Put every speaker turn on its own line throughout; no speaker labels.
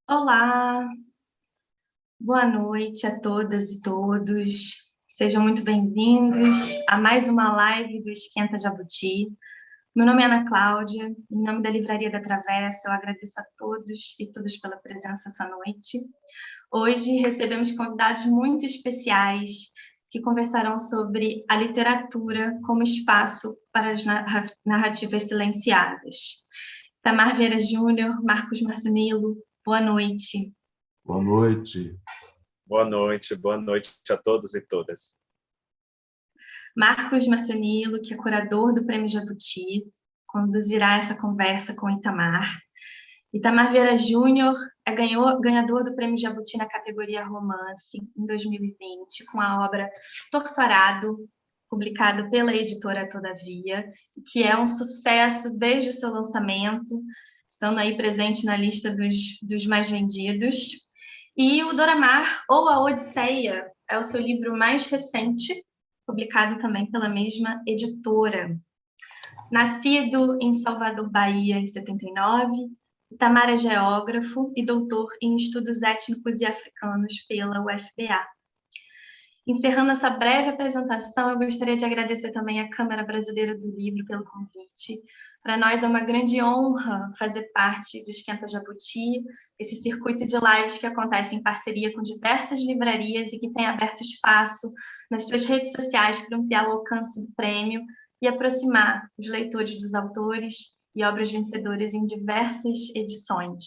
Olá, boa noite a todas e todos. Sejam muito bem-vindos a mais uma live do Esquenta Jabuti. Meu nome é Ana Cláudia, em nome da Livraria da Travessa, eu agradeço a todos e todas pela presença essa noite. Hoje recebemos convidados muito especiais que conversarão sobre a literatura como espaço para as narrativas silenciadas. Tamar Vieira Júnior, Marcos Marcionilo, boa noite.
Boa noite.
Boa noite a todos e todas.
Marcos Marcionilo, que é curador do Prêmio Jabuti, conduzirá essa conversa com Itamar. Itamar Vieira Júnior é ganhador do Prêmio Jabuti na categoria Romance em 2020, com a obra Torturado, publicado pela editora Todavia, que é um sucesso desde o seu lançamento, estando aí presente na lista dos mais vendidos. E o Doramar, ou A Odisseia, é o seu livro mais recente, publicado também pela mesma editora. Nascido em Salvador, Bahia, em 79, Itamar é geógrafo e doutor em estudos étnicos e africanos pela UFBA. Encerrando essa breve apresentação, eu gostaria de agradecer também à Câmara Brasileira do Livro pelo convite. Para nós é uma grande honra fazer parte do Esquenta Jabuti, esse circuito de lives que acontece em parceria com diversas livrarias e que tem aberto espaço nas suas redes sociais para ampliar o alcance do prêmio e aproximar os leitores dos autores e obras vencedoras em diversas edições.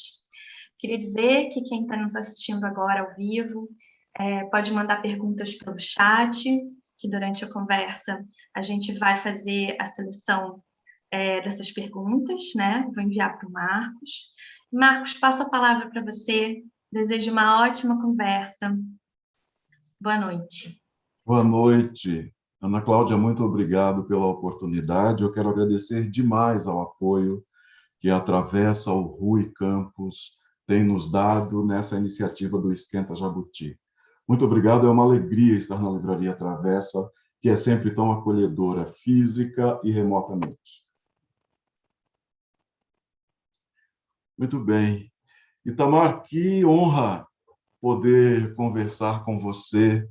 Queria dizer que quem está nos assistindo agora ao vivo pode mandar perguntas pelo chat, que durante a conversa a gente vai fazer a seleção dessas perguntas, né? Vou enviar para o Marcos. Marcos, passo a palavra para você. Desejo uma ótima conversa. Boa noite.
Boa noite. Ana Cláudia, muito obrigado pela oportunidade. Eu quero agradecer demais ao apoio que a Travessa, o Rui Campos, tem nos dado nessa iniciativa do Esquenta Jabuti. Muito obrigado, é uma alegria estar na Livraria Travessa, que é sempre tão acolhedora, física e remotamente. Muito bem. Itamar, que honra poder conversar com você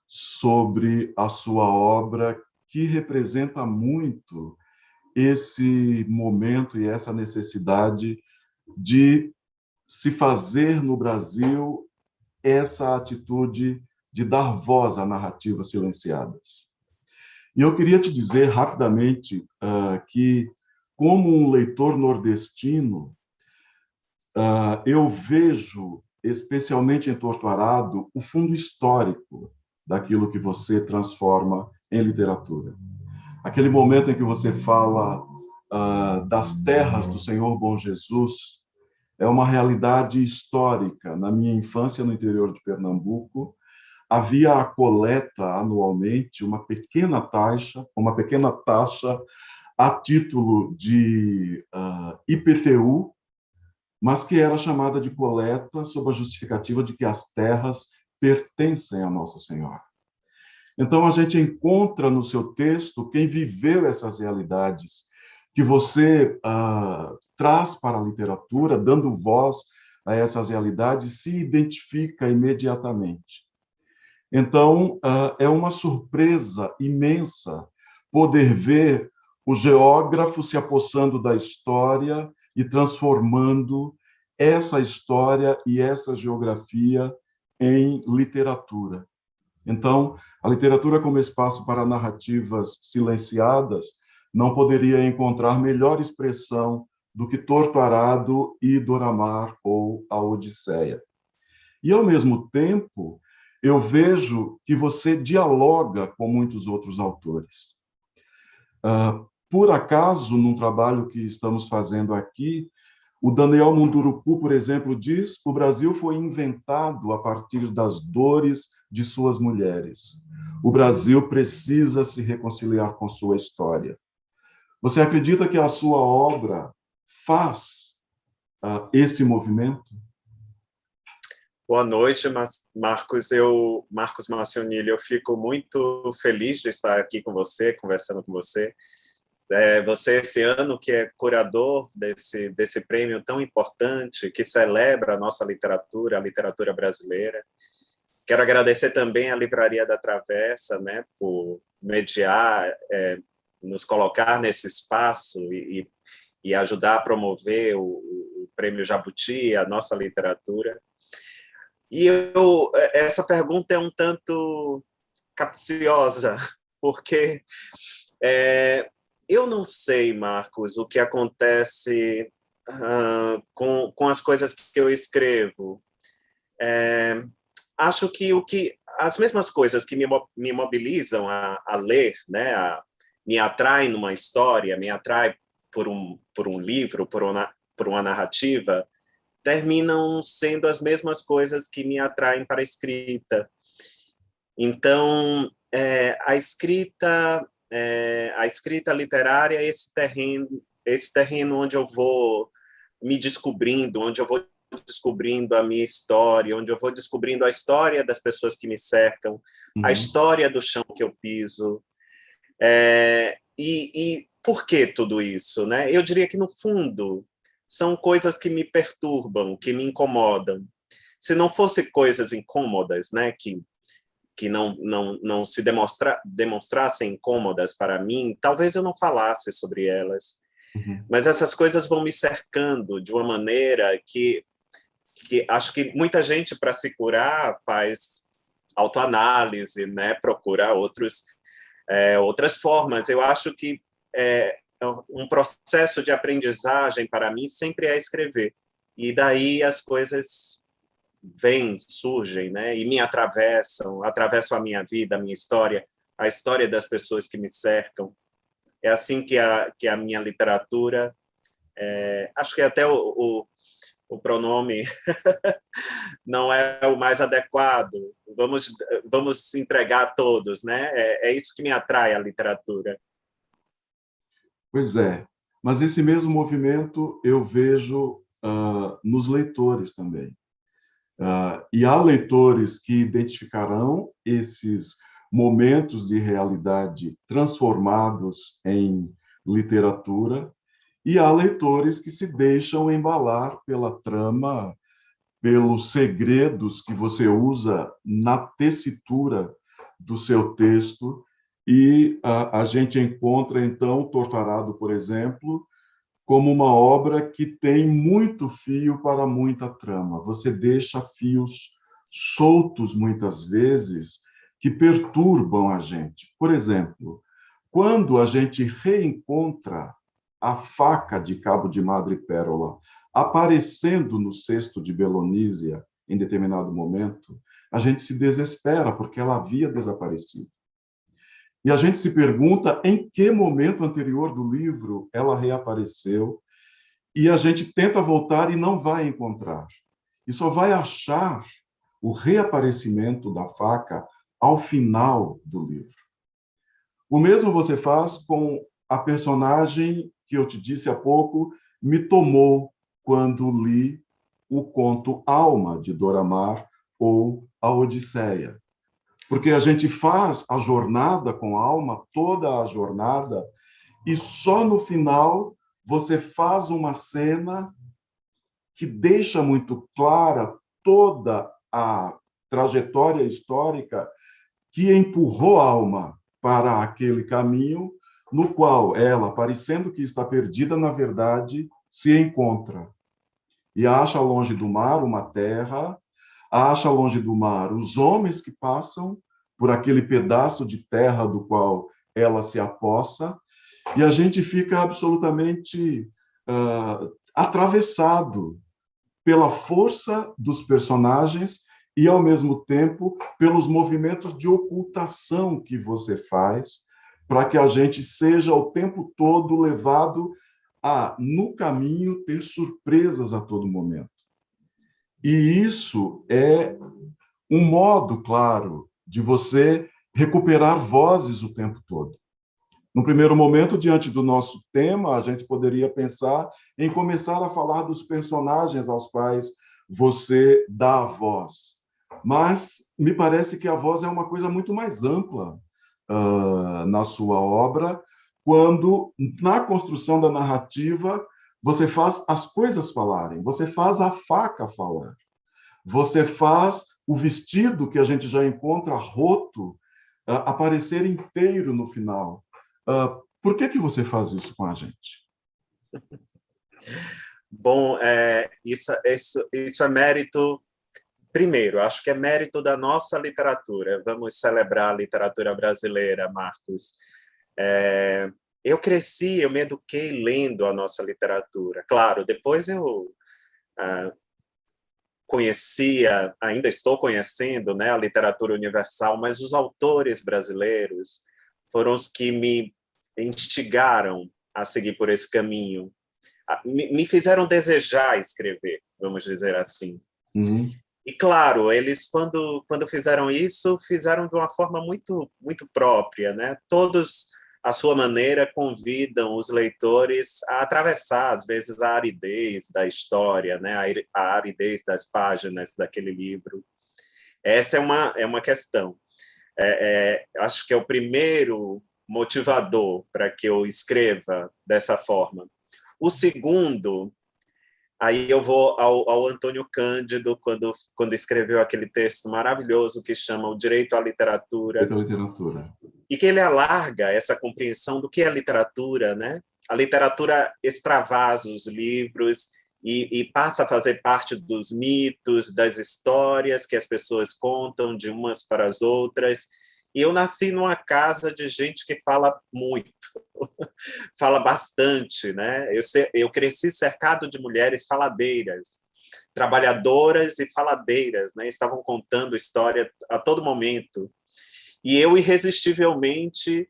sobre a sua obra, que representa muito esse momento e essa necessidade de se fazer no Brasil essa atitude de dar voz a narrativas silenciadas. E eu queria te dizer rapidamente que, como um leitor nordestino, eu vejo, especialmente em Torturado, o fundo histórico daquilo que você transforma em literatura. Aquele momento em que você fala das terras do Senhor Bom Jesus é uma realidade histórica. Na minha infância, no interior de Pernambuco, havia a coleta anualmente, uma pequena taxa a título de IPTU, mas que era chamada de coleta sob a justificativa de que as terras pertencem a Nossa Senhora. Então, a gente encontra no seu texto quem viveu essas realidades que você traz para a literatura, dando voz a essas realidades, se identifica imediatamente. Então, é uma surpresa imensa poder ver o geógrafo se apossando da história e transformando essa história e essa geografia em literatura. Então, a literatura como espaço para narrativas silenciadas não poderia encontrar melhor expressão do que Torturado e Doramar ou A Odisseia. E, ao mesmo tempo, eu vejo que você dialoga com muitos outros autores. Por acaso, num trabalho que estamos fazendo aqui, o Daniel Munduruku, por exemplo, diz: o Brasil foi inventado a partir das dores de suas mulheres. O Brasil precisa se reconciliar com sua história. Você acredita que a sua obra faz esse movimento?
Boa noite, Marcos. Marcos Marcionilho, eu fico muito feliz de estar aqui com você, conversando com você. Você, esse ano, que é curador desse prêmio tão importante, que celebra a nossa literatura, a literatura brasileira. Quero agradecer também à Livraria da Travessa, né, por mediar, nos colocar nesse espaço e ajudar a promover o Prêmio Jabuti, a nossa literatura. E essa pergunta é um tanto capciosa, porque eu não sei, Marcos, o que acontece com as coisas que eu escrevo. Acho que as mesmas coisas que me mobilizam a ler, né, me atraem numa história, me atraem por um livro, por uma narrativa, terminam sendo as mesmas coisas que me atraem para a escrita. Então, a escrita literária é esse terreno onde eu vou me descobrindo, onde eu vou descobrindo a minha história, onde eu vou descobrindo a história das pessoas que me cercam, a história do chão que eu piso. E por que tudo isso, né? Eu diria que, no fundo, são coisas que me perturbam, que me incomodam. Se não fossem coisas incômodas, né, que não se demonstrassem incômodas para mim, talvez eu não falasse sobre elas. Mas essas coisas vão me cercando de uma maneira que acho que muita gente, para se curar, faz autoanálise, né? Procura outras formas. Eu acho que um processo de aprendizagem, para mim, sempre é escrever. E daí as coisas surgem, né? E me atravessam a minha vida, a minha história, a história das pessoas que me cercam. É assim que a minha literatura... acho que até o pronome não é o mais adequado. Vamos entregar a todos, né? É isso que me atrai a literatura.
Pois é, mas esse mesmo movimento eu vejo nos leitores também. E há leitores que identificarão esses momentos de realidade transformados em literatura, e há leitores que se deixam embalar pela trama, pelos segredos que você usa na tessitura do seu texto, e a gente encontra, então, Torturado, por exemplo, como uma obra que tem muito fio para muita trama. Você deixa fios soltos, muitas vezes, que perturbam a gente. Por exemplo, quando a gente reencontra a faca de Cabo de Madrepérola aparecendo no cesto de Belonísia em determinado momento, a gente se desespera, porque ela havia desaparecido. E a gente se pergunta em que momento anterior do livro ela reapareceu, e a gente tenta voltar e não vai encontrar. E só vai achar o reaparecimento da faca ao final do livro. O mesmo você faz com a personagem que eu te disse há pouco, me tomou quando li o conto Alma, de Dora Maar, ou A Odisseia. Porque a gente faz a jornada com a alma, toda a jornada, e só no final você faz uma cena que deixa muito clara toda a trajetória histórica que empurrou a alma para aquele caminho, no qual ela, parecendo que está perdida, na verdade, se encontra. E acha longe do mar uma terra, acha longe do mar os homens que passam por aquele pedaço de terra do qual ela se apossa, e a gente fica absolutamente atravessado pela força dos personagens e, ao mesmo tempo, pelos movimentos de ocultação que você faz, para que a gente seja o tempo todo levado a, no caminho, ter surpresas a todo momento. E isso é um modo, claro, de você recuperar vozes o tempo todo. No primeiro momento, diante do nosso tema, a gente poderia pensar em começar a falar dos personagens aos quais você dá a voz. Mas me parece que a voz é uma coisa muito mais ampla na sua obra, quando, na construção da narrativa, você faz as coisas falarem, você faz a faca falar, você faz o vestido que a gente já encontra roto aparecer inteiro no final. Por que você faz isso com a gente?
Bom, isso é mérito. Primeiro, acho que é mérito da nossa literatura. Vamos celebrar a literatura brasileira, Marcos. Eu cresci, eu me eduquei lendo a nossa literatura. Claro, depois eu conhecia, ainda estou conhecendo, né, a literatura universal, mas os autores brasileiros foram os que me instigaram a seguir por esse caminho. Me fizeram desejar escrever, vamos dizer assim. E, claro, eles, quando fizeram isso, fizeram de uma forma muito, muito própria, né? Todos, à sua maneira, convidam os leitores a atravessar, às vezes, a aridez da história, né? A aridez das páginas daquele livro. Essa é uma questão. Acho que é o primeiro motivador para que eu escreva dessa forma. O segundo, aí eu vou ao Antônio Cândido, quando escreveu aquele texto maravilhoso que chama O Direito à Literatura, e que ele alarga essa compreensão do que é literatura, né? A literatura extravasa os livros e passa a fazer parte dos mitos, das histórias que as pessoas contam de umas para as outras. E eu nasci numa casa de gente que fala muito, fala bastante, né? Eu cresci cercado de mulheres faladeiras, trabalhadoras e faladeiras, né? Estavam contando história a todo momento. E eu, irresistivelmente,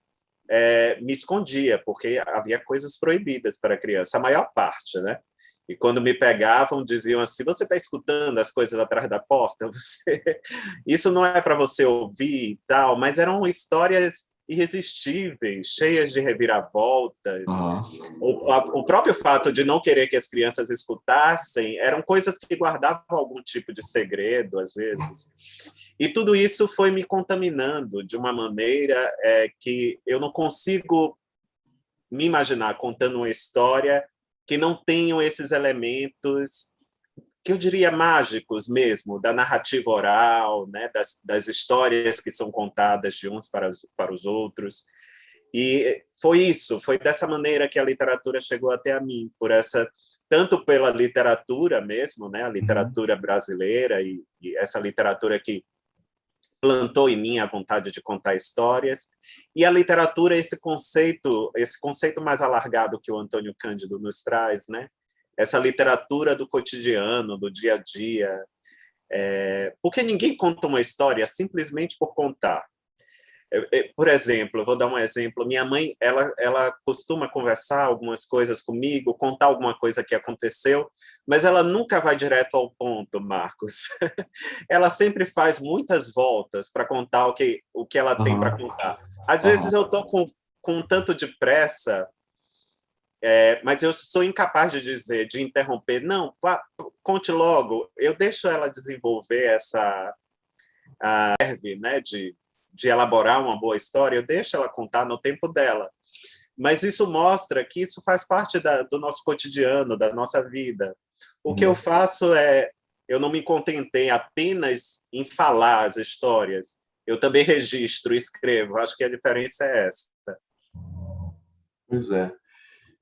me escondia, porque havia coisas proibidas para a criança, a maior parte, né? E quando me pegavam, diziam assim: você está escutando as coisas atrás da porta? Isso não é para você ouvir e tal, mas eram histórias irresistíveis, cheias de reviravoltas. O próprio fato de não querer que as crianças escutassem eram coisas que guardavam algum tipo de segredo, às vezes. E tudo isso foi me contaminando de uma maneira que eu não consigo me imaginar contando uma história que não tenham esses elementos que eu diria mágicos mesmo, da narrativa oral, né, das histórias que são contadas de uns para os outros. E foi dessa maneira que a literatura chegou até a mim, tanto pela literatura mesmo, né, a literatura brasileira e essa literatura que plantou em mim a vontade de contar histórias, e a literatura, esse conceito mais alargado que o Antônio Cândido nos traz, né? Essa literatura do cotidiano, do dia a dia, porque ninguém conta uma história simplesmente por contar. Por exemplo, vou dar um exemplo. Minha mãe, ela costuma conversar algumas coisas comigo, contar alguma coisa que aconteceu, mas ela nunca vai direto ao ponto, Marcos. Ela sempre faz muitas voltas para contar o que ela tem para contar. Às vezes eu estou com um tanto de pressa, mas eu sou incapaz de dizer, de interromper. Não, conte logo. Eu deixo ela desenvolver essa né, de elaborar uma boa história, eu deixo ela contar no tempo dela. Mas isso mostra que isso faz parte do nosso cotidiano, da nossa vida. O que eu faço eu não me contentei apenas em falar as histórias, eu também registro, escrevo. Acho que a diferença é essa.
Pois é.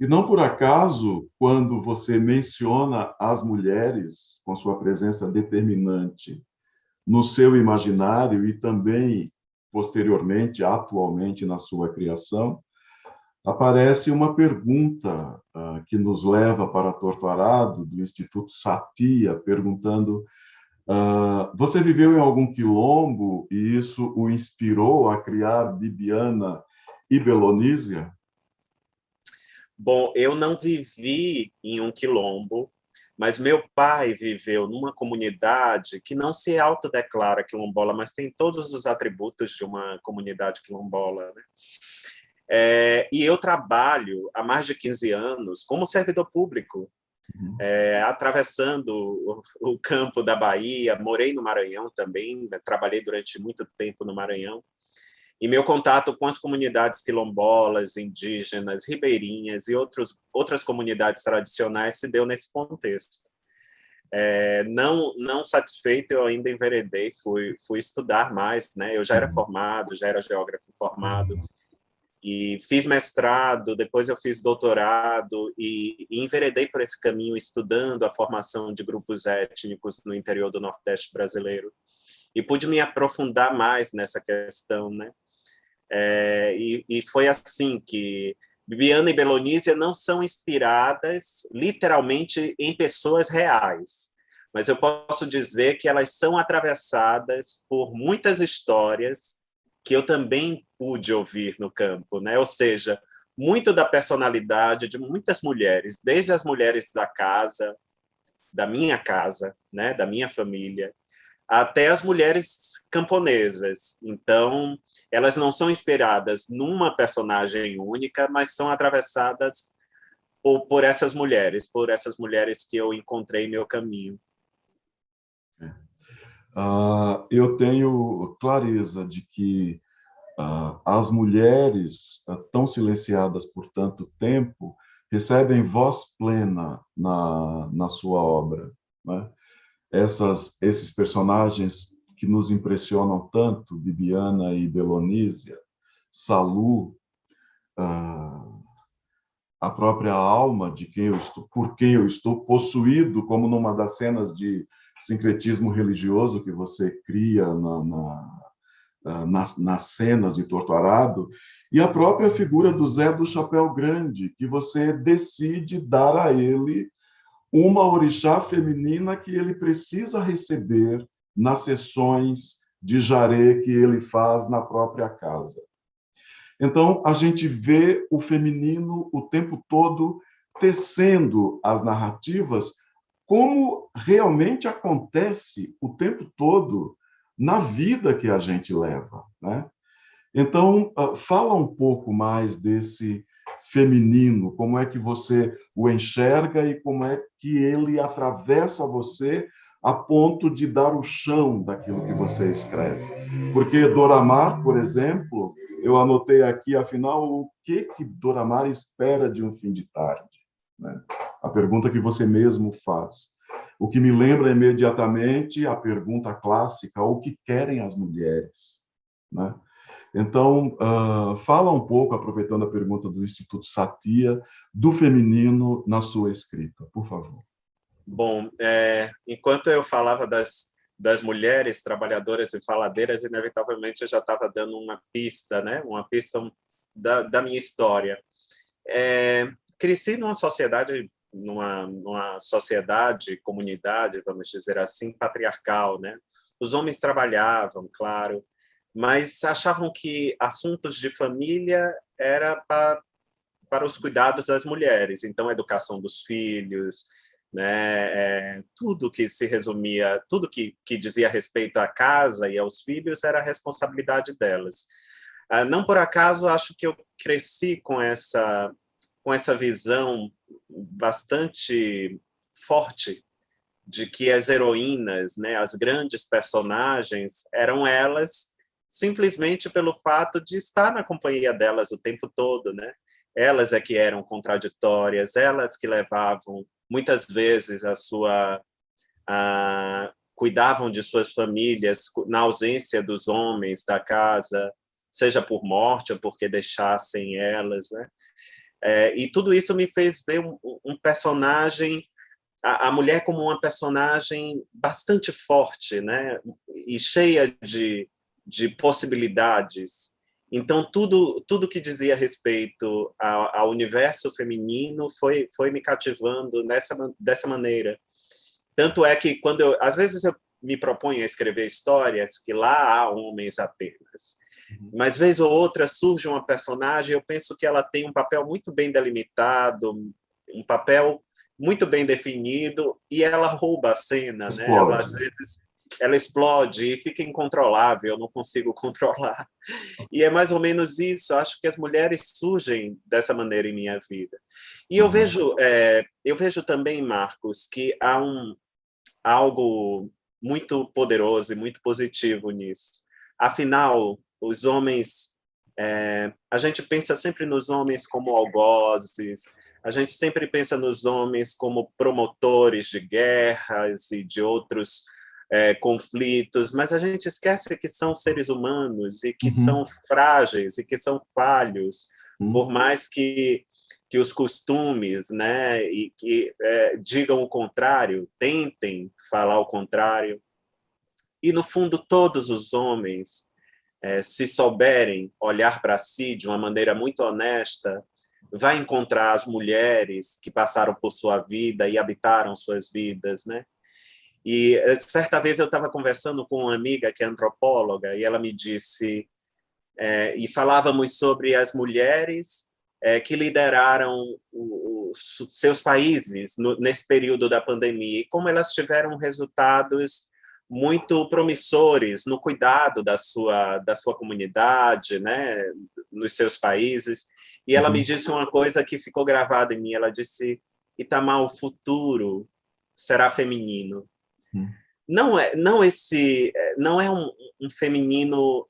E não por acaso, quando você menciona as mulheres com sua presença determinante no seu imaginário e também posteriormente, atualmente, na sua criação, aparece uma pergunta que nos leva para Torto Arado, do Instituto Satia, perguntando: você viveu em algum quilombo e isso o inspirou a criar Bibiana e Belonísia?
Bom, eu não vivi em um quilombo, mas meu pai viveu numa comunidade que não se autodeclara quilombola, mas tem todos os atributos de uma comunidade quilombola, né? E eu trabalho há mais de 15 anos como servidor público, atravessando o campo da Bahia, morei no Maranhão também, trabalhei durante muito tempo no Maranhão, E meu contato com as comunidades quilombolas, indígenas, ribeirinhas e outras comunidades tradicionais se deu nesse contexto. Não satisfeito, eu ainda enveredei, fui estudar mais, né? Eu já era formado, já era geógrafo formado, e fiz mestrado, depois eu fiz doutorado, e enveredei por esse caminho estudando a formação de grupos étnicos no interior do Nordeste brasileiro, e pude me aprofundar mais nessa questão, né? E foi assim que Bibiana e Belonísia não são inspiradas literalmente em pessoas reais, mas eu posso dizer que elas são atravessadas por muitas histórias que eu também pude ouvir no campo, né? Ou seja, muito da personalidade de muitas mulheres, desde as mulheres da minha casa, né, da minha família, até as mulheres camponesas. Então, elas não são inspiradas numa personagem única, mas são atravessadas por essas mulheres que eu encontrei em meu caminho.
Eu tenho clareza de que as mulheres tão silenciadas por tanto tempo recebem voz plena na sua obra, né? Esses personagens que nos impressionam tanto, Bibiana e Belonísia, Salu, a própria alma de quem eu estou, por quem eu estou possuído, como numa das cenas de sincretismo religioso que você cria nas cenas de Torto Arado, e a própria figura do Zé do Chapéu Grande, que você decide dar a ele uma orixá feminina que ele precisa receber nas sessões de jaré que ele faz na própria casa. Então, a gente vê o feminino o tempo todo tecendo as narrativas, como realmente acontece o tempo todo na vida que a gente leva, né? Então, fala um pouco mais desse feminino, como é que você o enxerga e como é que ele atravessa você a ponto de dar o chão daquilo que você escreve. Porque Dora Maar, por exemplo, eu anotei aqui, afinal, o que Dora Maar espera de um fim de tarde, né? A pergunta que você mesmo faz. O que me lembra imediatamente a pergunta clássica, o que querem as mulheres, né? Então, fala um pouco, aproveitando a pergunta do Instituto Satia, do feminino na sua escrita, por favor.
Bom, enquanto eu falava das mulheres trabalhadoras e faladeiras, inevitavelmente eu já estava dando uma pista, né? Uma pista da minha história. Cresci numa sociedade, comunidade, vamos dizer assim, patriarcal, né? Os homens trabalhavam, claro, mas achavam que assuntos de família era para os cuidados das mulheres. Então, a educação dos filhos, né? Tudo que se resumia, tudo que dizia respeito à casa e aos filhos era a responsabilidade delas. Não por acaso, acho que eu cresci com essa visão bastante forte de que as heroínas, né, as grandes personagens, eram elas simplesmente pelo fato de estar na companhia delas o tempo todo, né? Elas é que eram contraditórias, elas que levavam muitas vezes cuidavam de suas famílias na ausência dos homens da casa, seja por morte ou porque deixassem elas, né? E tudo isso me fez ver um personagem, a mulher como uma personagem bastante forte, né? E cheia de possibilidades. Então, tudo que dizia respeito ao universo feminino foi me cativando dessa maneira. Tanto é que, às vezes, eu me proponho a escrever histórias que lá há homens apenas. Mas, vez ou outra, surge uma personagem, eu penso que ela tem um papel muito bem delimitado, um papel muito bem definido, e ela rouba a cena, né? Ela, às vezes, ela explode e fica incontrolável, eu não consigo controlar. E é mais ou menos isso, acho que as mulheres surgem dessa maneira em minha vida. E eu vejo também, Marcos, que há algo muito poderoso e muito positivo nisso. Afinal, os homens, a gente pensa sempre nos homens como algozes, a gente sempre pensa nos homens como promotores de guerras e de outros conflitos, mas a gente esquece que são seres humanos e que são frágeis e que são falhos, por mais que os costumes, né, e que digam o contrário, tentem falar o contrário. E, no fundo, todos os homens, se souberem olhar para si de uma maneira muito honesta, vai encontrar as mulheres que passaram por sua vida e habitaram suas vidas, né? E certa vez eu estava conversando com uma amiga que é antropóloga e ela me disse, e falávamos sobre as mulheres que lideraram os seus países nesse período da pandemia e como elas tiveram resultados muito promissores no cuidado da sua comunidade, né, nos seus países. E ela me disse uma coisa que ficou gravada em mim. Ela disse: Itamar, o futuro será feminino. Não é um feminino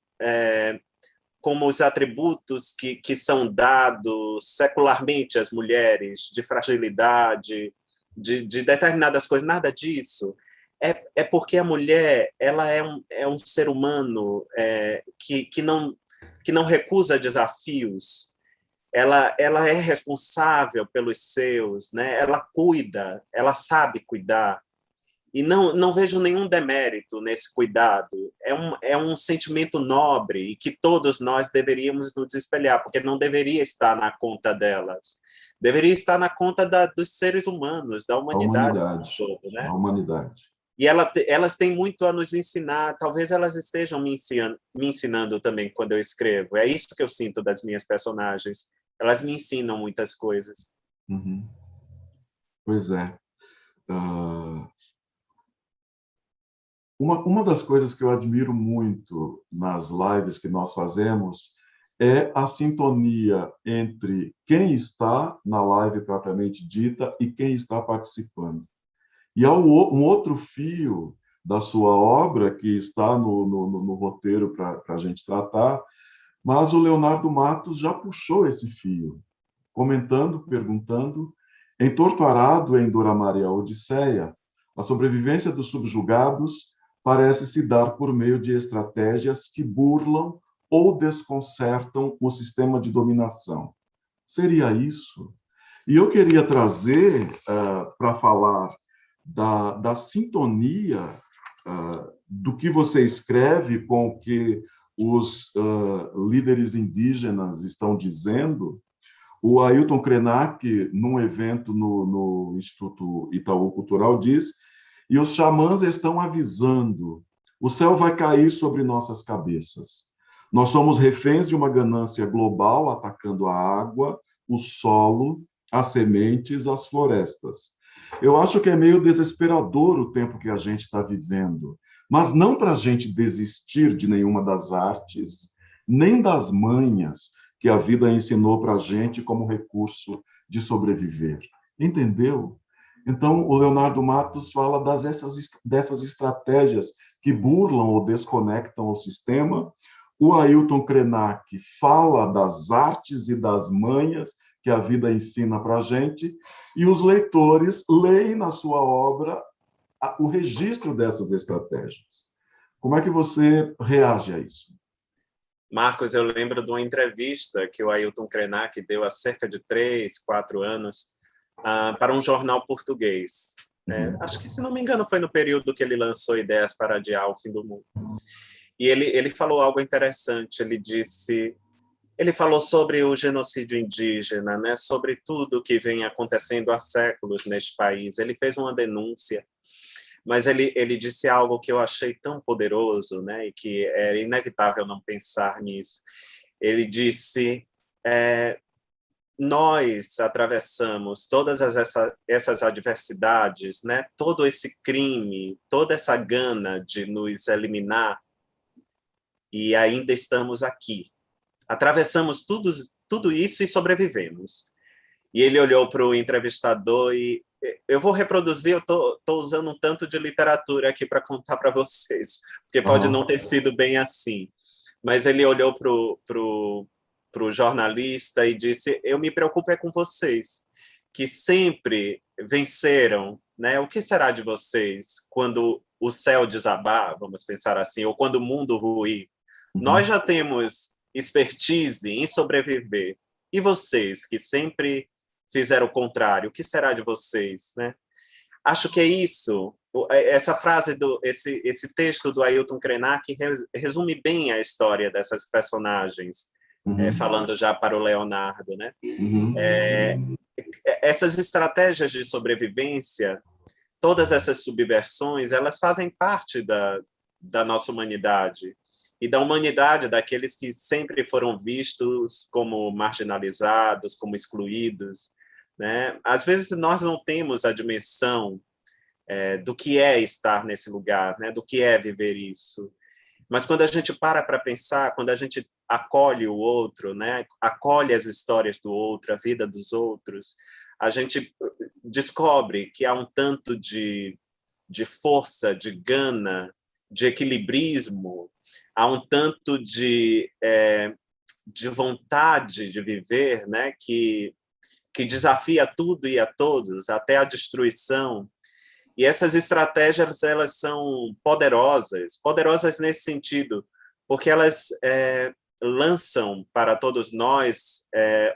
como os atributos que são dados secularmente às mulheres, de fragilidade, de determinadas coisas, nada disso. É porque a mulher ela é um ser humano que não recusa desafios, ela é responsável pelos seus, né? Ela cuida, ela sabe cuidar. E não vejo nenhum demérito nesse cuidado. É um sentimento nobre e que todos nós deveríamos nos espelhar, porque não deveria estar na conta delas. Deveria estar na conta dos seres humanos, da humanidade. Todo, né?
Da humanidade.
E elas têm muito a nos ensinar. Talvez elas estejam me ensinando também quando eu escrevo. É isso que eu sinto das minhas personagens. Elas me ensinam muitas coisas.
Pois é. Uma das coisas que eu admiro muito nas lives que nós fazemos é a sintonia entre quem está na live propriamente dita e quem está participando. E há um outro fio da sua obra que está no roteiro para a gente tratar, mas o Leonardo Matos já puxou esse fio, comentando, perguntando, em Torto Arado, em Dora Maria Odisseia, a sobrevivência dos subjugados parece se dar por meio de estratégias que burlam ou desconcertam o sistema de dominação. Seria isso? E eu queria trazer para falar da sintonia do que você escreve com o que os líderes indígenas estão dizendo. O Ailton Krenak, num evento no Instituto Itaú Cultural, diz: e os xamãs estão avisando, o céu vai cair sobre nossas cabeças. Nós somos reféns de uma ganância global atacando a água, o solo, as sementes, as florestas. Eu acho que é meio desesperador o tempo que a gente está vivendo, mas não para a gente desistir de nenhuma das artes, nem das manhas que a vida ensinou para a gente como recurso de sobreviver. Entendeu? Então, o Leonardo Matos fala dessas estratégias que burlam ou desconectam o sistema. O Ailton Krenak fala das artes e das manhas que a vida ensina para a gente, e os leitores leem na sua obra o registro dessas estratégias. Como é que você reage a isso?
Marcos, eu lembro de uma entrevista que o Ailton Krenak deu há cerca de 3, 4 anos, para um jornal português. Acho que, se não me engano, foi no período que ele lançou Ideias para Adiar o Fim do Mundo. E ele falou algo interessante. Ele falou sobre o genocídio indígena, né? Sobre tudo que vem acontecendo há séculos neste país. Ele fez uma denúncia, mas ele disse algo que eu achei tão poderoso, né? E que é inevitável não pensar nisso. Ele disse: nós atravessamos todas essas adversidades, né? Todo esse crime, toda essa gana de nos eliminar, e ainda estamos aqui. Atravessamos tudo isso e sobrevivemos. E ele olhou para o entrevistador e eu vou reproduzir, eu estou usando um tanto de literatura aqui para contar para vocês, porque pode não ter sido bem assim. mas ele olhou para o jornalista e disse: eu me preocupo é com vocês, que sempre venceram, né? O que será de vocês quando o céu desabar, vamos pensar assim, ou quando o mundo ruir? Nós já temos expertise em sobreviver. E vocês, que sempre fizeram o contrário, o que será de vocês, né? Acho que é isso. Essa frase, esse texto do Ailton Krenak resume bem a história dessas personagens, falando já para o Leonardo, né? Essas estratégias de sobrevivência, todas essas subversões, elas fazem parte da nossa humanidade e da humanidade daqueles que sempre foram vistos como marginalizados, como excluídos, né? Às vezes nós não temos a dimensão do que é estar nesse lugar, né? Do que é viver isso. Mas quando a gente para pensar, quando a gente acolhe o outro, né? Acolhe as histórias do outro, a vida dos outros, a gente descobre que há um tanto de força, de gana, de equilibrismo, há um tanto de vontade de viver, né? Que desafia tudo e a todos, até a destruição. E essas estratégias, elas são poderosas nesse sentido, porque elas lançam para todos nós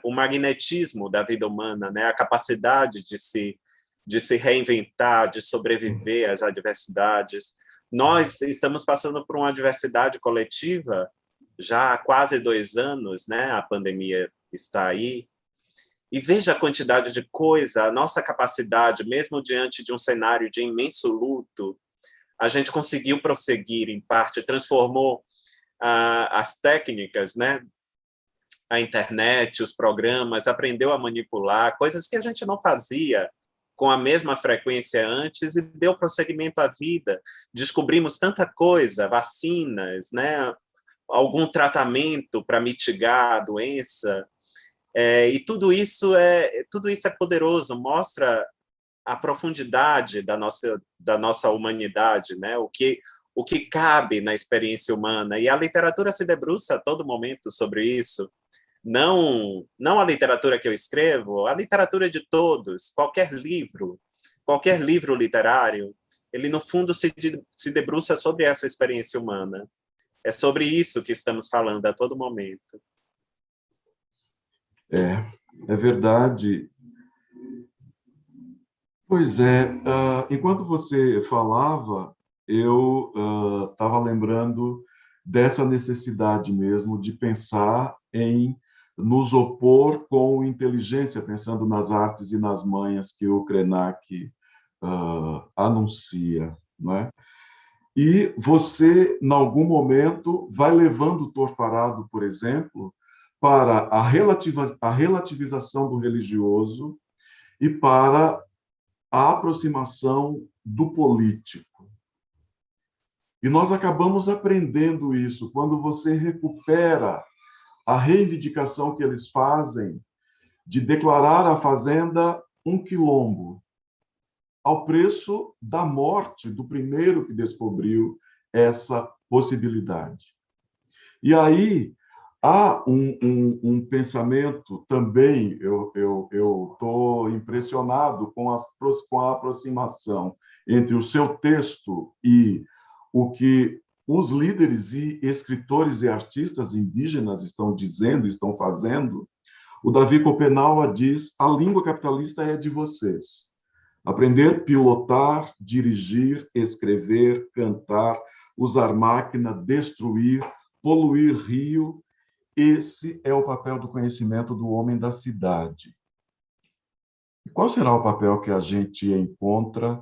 o magnetismo da vida humana, né? A capacidade de se reinventar, de sobreviver às adversidades. Nós estamos passando por uma adversidade coletiva já há quase 2 anos, né? A pandemia está aí. E veja a quantidade de coisa, a nossa capacidade, mesmo diante de um cenário de imenso luto, a gente conseguiu prosseguir, em parte, transformou as técnicas, né? A internet, os programas, aprendeu a manipular, coisas que a gente não fazia com a mesma frequência antes, e deu prosseguimento à vida. Descobrimos tanta coisa, vacinas, né? Algum tratamento para mitigar a doença. E tudo isso é poderoso, mostra a profundidade da nossa humanidade, né? O que cabe na experiência humana. E a literatura se debruça a todo momento sobre isso. Não a literatura que eu escrevo, a literatura de todos, qualquer livro literário, ele, no fundo, se debruça sobre essa experiência humana. É sobre isso que estamos falando a todo momento.
É verdade. Pois é, enquanto você falava, eu estava lembrando dessa necessidade mesmo de pensar em nos opor com inteligência, pensando nas artes e nas manhas que o Krenak anuncia, não é? E você, em algum momento, vai levando o Torturado, por exemplo, para a relativização do religioso e para a aproximação do político. E nós acabamos aprendendo isso quando você recupera a reivindicação que eles fazem de declarar a fazenda um quilombo, ao preço da morte do primeiro que descobriu essa possibilidade. E aí há um pensamento também, eu estou impressionado com a aproximação entre o seu texto e o que os líderes e escritores e artistas indígenas estão dizendo, estão fazendo. O Davi Copenaua diz: a língua capitalista é de vocês. Aprender, pilotar, dirigir, escrever, cantar, usar máquina, destruir, poluir rio. Esse é o papel do conhecimento do homem da cidade. E qual será o papel que a gente encontra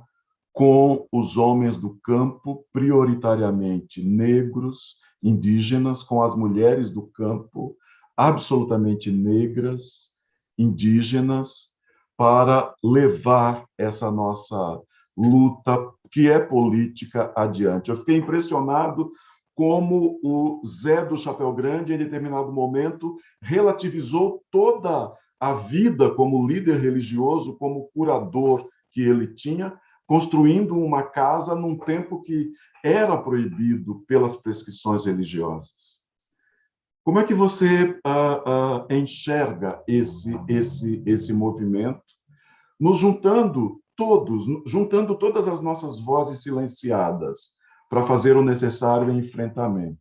com os homens do campo, prioritariamente negros, indígenas, com as mulheres do campo, absolutamente negras, indígenas, para levar essa nossa luta, que é política, adiante? Eu fiquei impressionado como o Zé do Chapéu Grande, em determinado momento, relativizou toda a vida como líder religioso, como curador que ele tinha, construindo uma casa num tempo que era proibido pelas prescrições religiosas. Como é que você enxerga esse movimento, nos juntando todas as nossas vozes silenciadas para fazer o necessário enfrentamento?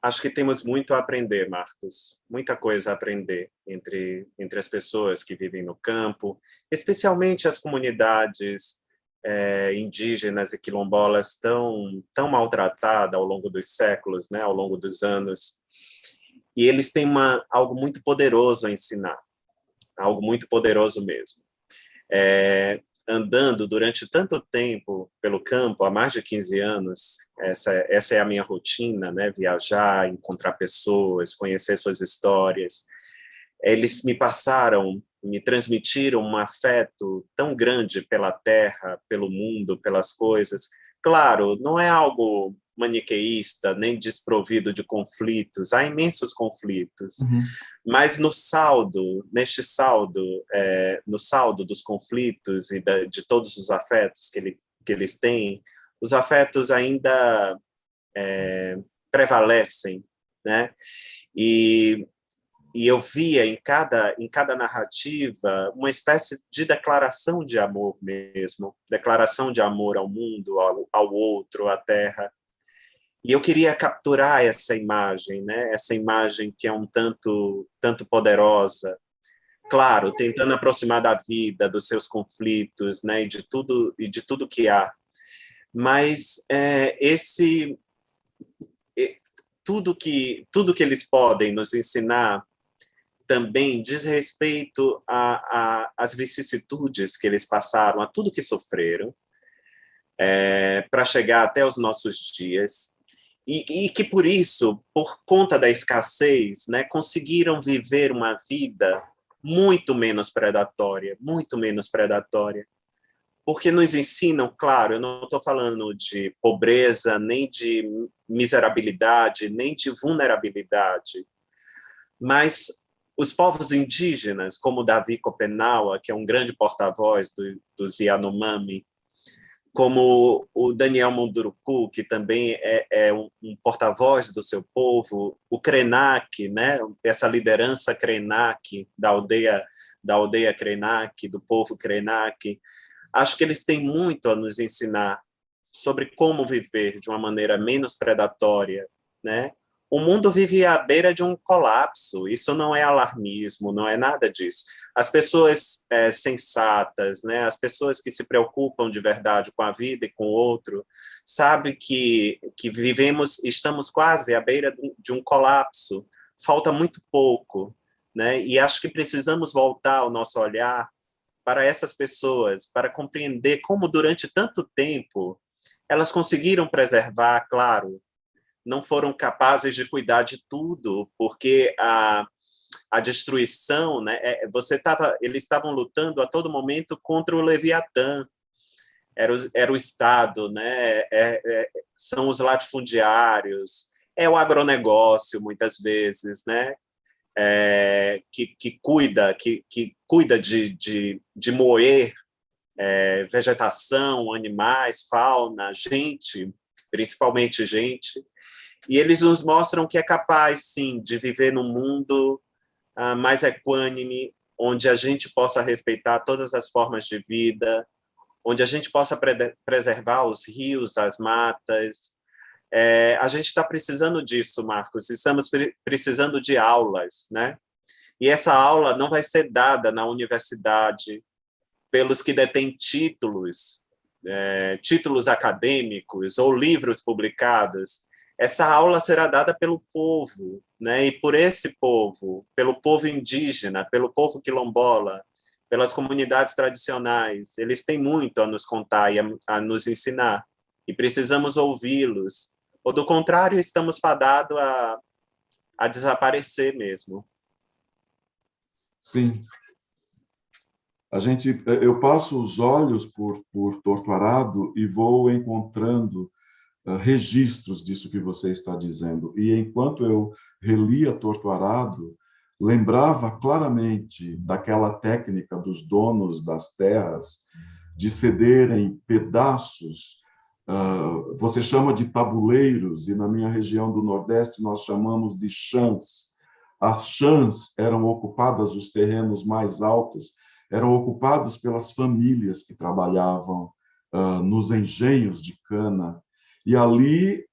Acho que temos muito a aprender, Marcos, muita coisa a aprender entre as pessoas que vivem no campo, especialmente as comunidades indígenas e quilombolas tão maltratadas ao longo dos séculos, né, ao longo dos anos. E eles têm algo muito poderoso a ensinar, algo muito poderoso mesmo. Andando durante tanto tempo pelo campo, há mais de 15 anos, essa é a minha rotina, né? Viajar, encontrar pessoas, conhecer suas histórias. Eles me transmitiram um afeto tão grande pela terra, pelo mundo, pelas coisas. Claro, não é algo maniqueísta, nem desprovido de conflitos, há imensos conflitos, mas neste saldo, no saldo dos conflitos e de todos os afetos que eles têm, os afetos ainda prevalecem, né? E eu via em cada narrativa uma espécie de declaração de amor mesmo, declaração de amor ao mundo, ao outro, à terra. E eu queria capturar essa imagem, né? Essa imagem que é um tanto poderosa, claro, tentando aproximar da vida, dos seus conflitos, né? E de tudo que há. Mas tudo que eles podem nos ensinar também diz respeito às vicissitudes que eles passaram, a tudo que sofreram, para chegar até os nossos dias. E que, por isso, por conta da escassez, né, conseguiram viver uma vida muito menos predatória, porque nos ensinam, claro, eu não estou falando de pobreza, nem de miserabilidade, nem de vulnerabilidade, mas os povos indígenas, como Davi Kopenawa, que é um grande porta-voz dos Yanomami, como o Daniel Munduruku, que também é um porta-voz do seu povo, o Krenak, né, essa liderança Krenak, da aldeia Krenak, do povo Krenak, acho que eles têm muito a nos ensinar sobre como viver de uma maneira menos predatória, né? O mundo vive à beira de um colapso, isso não é alarmismo, não é nada disso. As pessoas sensatas, né, as pessoas que se preocupam de verdade com a vida e com o outro, sabem que estamos quase à beira de um colapso, falta muito pouco, né, e acho que precisamos voltar o nosso olhar para essas pessoas, para compreender como durante tanto tempo elas conseguiram preservar, claro, não foram capazes de cuidar de tudo, porque a destruição, né, eles estavam lutando a todo momento contra o Leviatã, era o Estado, né, são os latifundiários, é o agronegócio, muitas vezes, né, que cuida de moer vegetação, animais, fauna, gente, principalmente gente, e eles nos mostram que é capaz, sim, de viver num mundo mais equânime, onde a gente possa respeitar todas as formas de vida, onde a gente possa preservar os rios, as matas. A gente está precisando disso, Marcos, estamos precisando de aulas, né? E essa aula não vai ser dada na universidade pelos que detêm títulos acadêmicos ou livros publicados. Essa aula será dada pelo povo, né? E por esse povo, pelo povo indígena, pelo povo quilombola, pelas comunidades tradicionais. Eles têm muito a nos contar e a nos ensinar, e precisamos ouvi-los. Ou, do contrário, estamos fadados a desaparecer mesmo.
Sim. Eu passo os olhos por Torto Arado e vou encontrando registros disso que você está dizendo. E enquanto eu relia Torto Arado, lembrava claramente daquela técnica dos donos das terras de cederem pedaços Você chama de tabuleiros, e na minha região do Nordeste nós chamamos de chãs. As chãs eram ocupadas, os terrenos mais altos, eram ocupados pelas famílias que trabalhavam nos engenhos de cana. E ali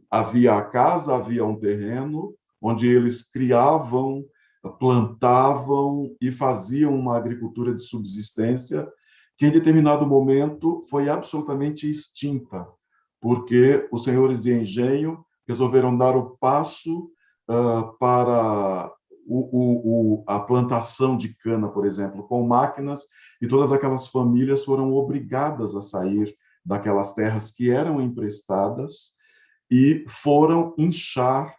havia a casa, havia um terreno onde eles criavam, plantavam e faziam uma agricultura de subsistência que, em determinado momento, foi absolutamente extinta, porque os senhores de engenho resolveram dar o passo para a plantação de cana, por exemplo, com máquinas, e todas aquelas famílias foram obrigadas a sair daquelas terras que eram emprestadas e foram inchar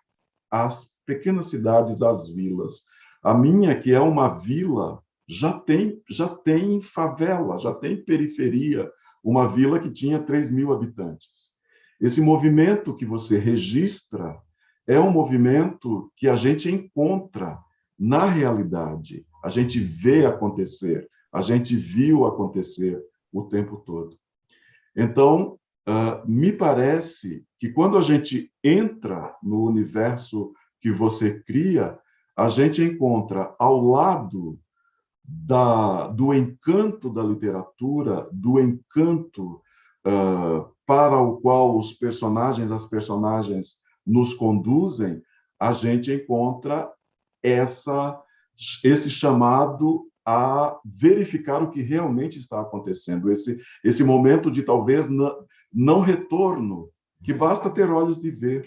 as pequenas cidades, as vilas. A minha, que é uma vila, já tem favela, já tem periferia, uma vila que tinha 3.000 habitantes. Esse movimento que você registra é um movimento que a gente encontra na realidade, a gente vê acontecer, a gente viu acontecer o tempo todo. Então, me parece que quando a gente entra no universo que você cria, a gente encontra ao lado do encanto da literatura, do encanto para o qual as personagens nos conduzem, a gente encontra esse chamado a verificar o que realmente está acontecendo, esse momento de talvez não retorno, que basta ter olhos de ver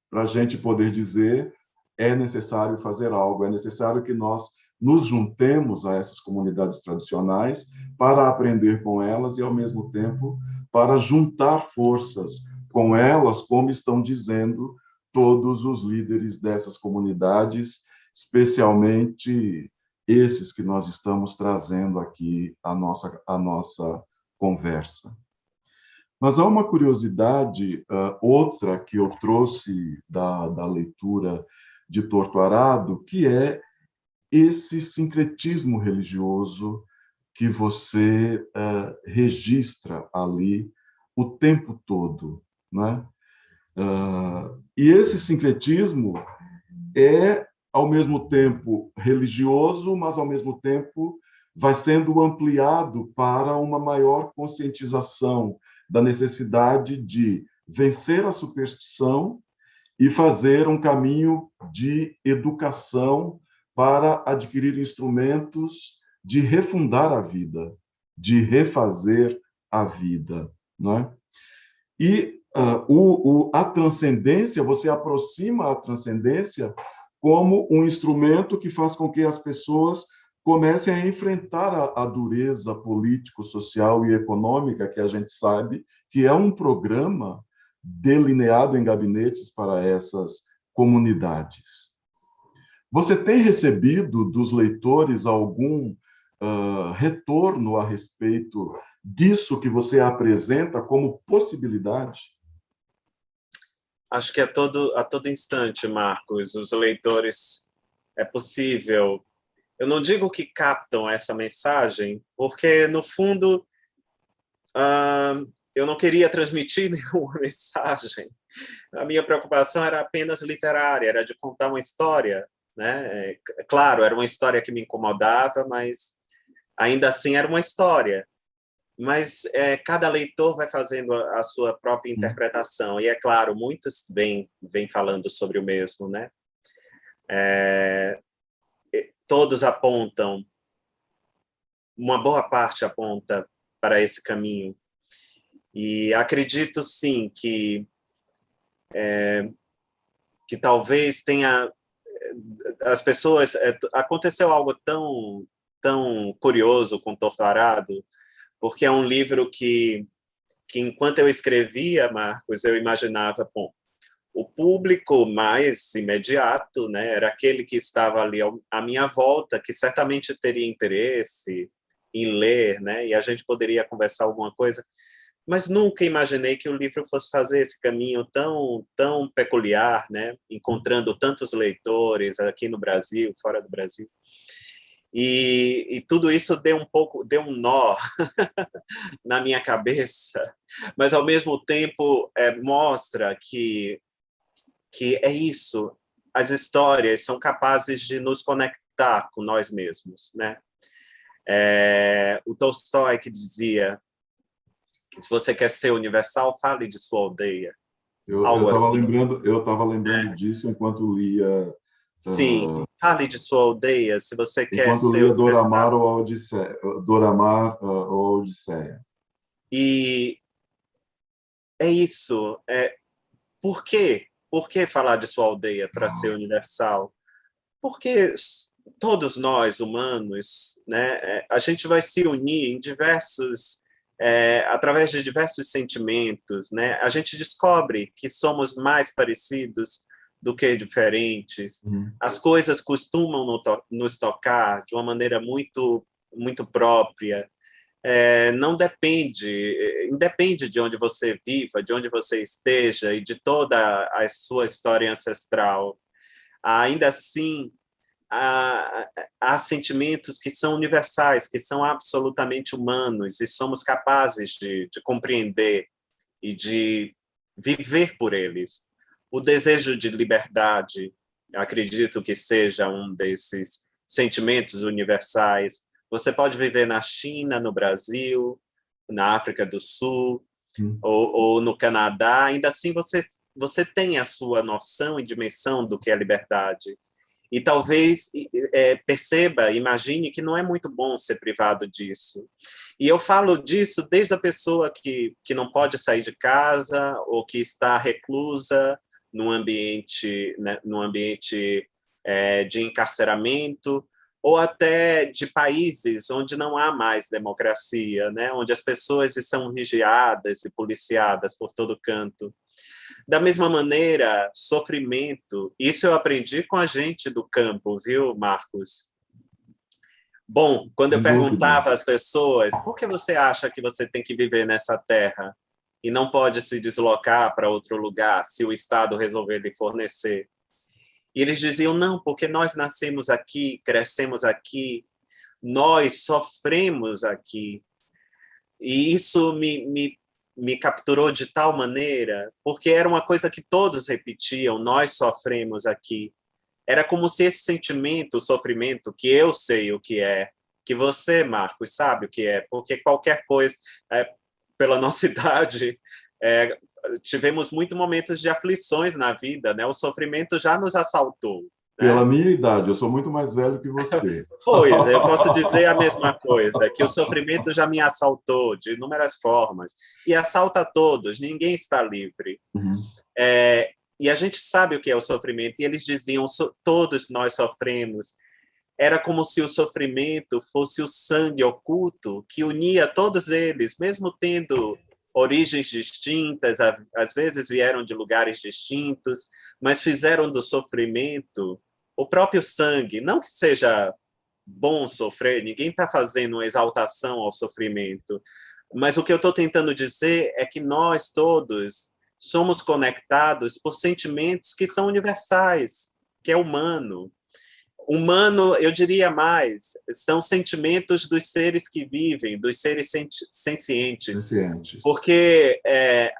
para a gente poder dizer é necessário fazer algo, é necessário que nós nos juntemos a essas comunidades tradicionais para aprender com elas e, ao mesmo tempo, para juntar forças com elas, como estão dizendo todos os líderes dessas comunidades, especialmente esses que nós estamos trazendo aqui a nossa conversa. Mas há uma curiosidade, outra que eu trouxe da leitura de Torto Arado, que é esse sincretismo religioso que você registra ali o tempo todo, né? E esse sincretismo é, ao mesmo tempo, religioso, mas, ao mesmo tempo, vai sendo ampliado para uma maior conscientização da necessidade de vencer a superstição e fazer um caminho de educação para adquirir instrumentos de refundar a vida, de refazer a vida, não é? E a transcendência, você aproxima a transcendência como um instrumento que faz com que as pessoas comecem a enfrentar a dureza político, social e econômica, que a gente sabe que é um programa delineado em gabinetes para essas comunidades. Você tem recebido dos leitores algum retorno a respeito disso que você apresenta como possibilidade?
Acho que a todo instante, Marcos, os leitores, é possível. Eu não digo que captam essa mensagem, porque, no fundo, eu não queria transmitir nenhuma mensagem. A minha preocupação era apenas literária, era de contar uma história, né? Claro, era uma história que me incomodava, mas ainda assim era uma história. Mas cada leitor vai fazendo a sua própria interpretação. E, é claro, muitos vêm falando sobre o mesmo, né? Todos apontam, uma boa parte aponta para esse caminho. E acredito, sim, que talvez tenha... As pessoas... aconteceu algo tão curioso com Torto Arado, porque é um livro que enquanto eu escrevia, Marcos, eu imaginava, bom, o público mais imediato, né, era aquele que estava ali à minha volta, que certamente teria interesse em ler, né, e a gente poderia conversar alguma coisa, mas nunca imaginei que o livro fosse fazer esse caminho tão peculiar, né, encontrando tantos leitores aqui no Brasil, fora do Brasil. E tudo isso deu um nó na minha cabeça, mas ao mesmo tempo mostra que é isso, as histórias são capazes de nos conectar com nós mesmos, né? O Tolstói que dizia que se você quer ser universal, fale de sua aldeia.
Eu
Algo assim.
estava lembrando disso enquanto lia
Sim, fale de sua aldeia se você quer
enquanto
ser
lia
universal.
Doramar ou Odisseia.
E é isso. Por quê? Por que falar de sua aldeia para ser universal? Porque todos nós, humanos, né, a gente vai se unir em através de diversos sentimentos, né? A gente descobre que somos mais parecidos do que diferentes. As coisas costumam nos tocar de uma maneira muito, muito própria. Não independe de onde você viva, de onde você esteja e de toda a sua história ancestral. Ainda assim, há sentimentos que são universais, que são absolutamente humanos, e somos capazes de compreender e de viver por eles. O desejo de liberdade, acredito que seja um desses sentimentos universais. Você pode viver na China, no Brasil, na África do Sul, ou no Canadá, ainda assim você tem a sua noção e dimensão do que é liberdade. E talvez perceba, imagine que não é muito bom ser privado disso. E eu falo disso desde a pessoa que não pode sair de casa ou que está reclusa num ambiente, né, de encarceramento, ou até de países onde não há mais democracia, né, onde as pessoas são vigiadas e policiadas por todo canto. Da mesma maneira, sofrimento, isso eu aprendi com a gente do campo, viu, Marcos? Bom, quando eu
Sem dúvida.
perguntava às pessoas, por que você acha que você tem que viver nessa terra e não pode se deslocar para outro lugar se o Estado resolver lhe fornecer? E eles diziam, não, porque nós nascemos aqui, crescemos aqui, nós sofremos aqui. E isso me capturou de tal maneira, porque era uma coisa que todos repetiam, nós sofremos aqui. Era como se esse sentimento, o sofrimento, que eu sei o que é, que você, Marcos, sabe o que é, porque qualquer coisa, pela nossa idade, tivemos muitos momentos de aflições na vida, né? O sofrimento já nos assaltou.
Pela
Né?
minha idade, eu sou muito mais velho que você.
Pois, eu posso dizer a mesma coisa, que o sofrimento já me assaltou de inúmeras formas, e assalta a todos, ninguém está livre. E a gente sabe o que é o sofrimento, e eles diziam, todos nós sofremos. Era como se o sofrimento fosse o sangue oculto que unia todos eles, mesmo tendo origens distintas, às vezes vieram de lugares distintos, mas fizeram do sofrimento o próprio sangue. Não que seja bom sofrer, ninguém está fazendo uma exaltação ao sofrimento, mas o que eu estou tentando dizer é que nós todos somos conectados por sentimentos que são universais, que é humano. Humano, eu diria mais, são sentimentos dos seres que vivem, dos seres sencientes, porque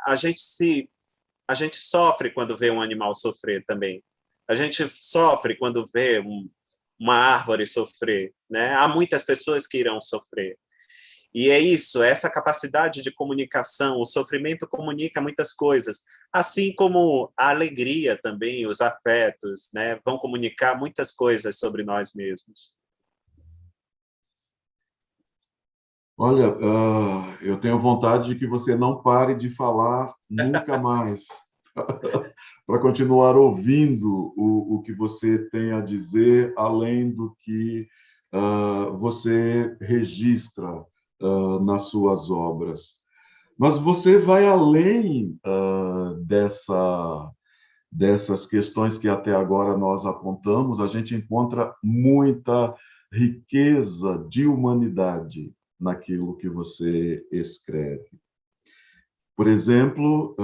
a gente sofre quando vê um animal sofrer também. A gente sofre quando vê uma árvore sofrer, né? Há muitas pessoas que irão sofrer. E é isso, essa capacidade de comunicação, o sofrimento comunica muitas coisas, assim como a alegria também, os afetos, né, vão comunicar muitas coisas sobre nós mesmos.
Olha, eu tenho vontade de que você não pare de falar nunca mais, para continuar ouvindo o que você tem a dizer, além do que você registra nas suas obras. Mas você vai além dessas questões que até agora nós apontamos, a gente encontra muita riqueza de humanidade naquilo que você escreve. Por exemplo,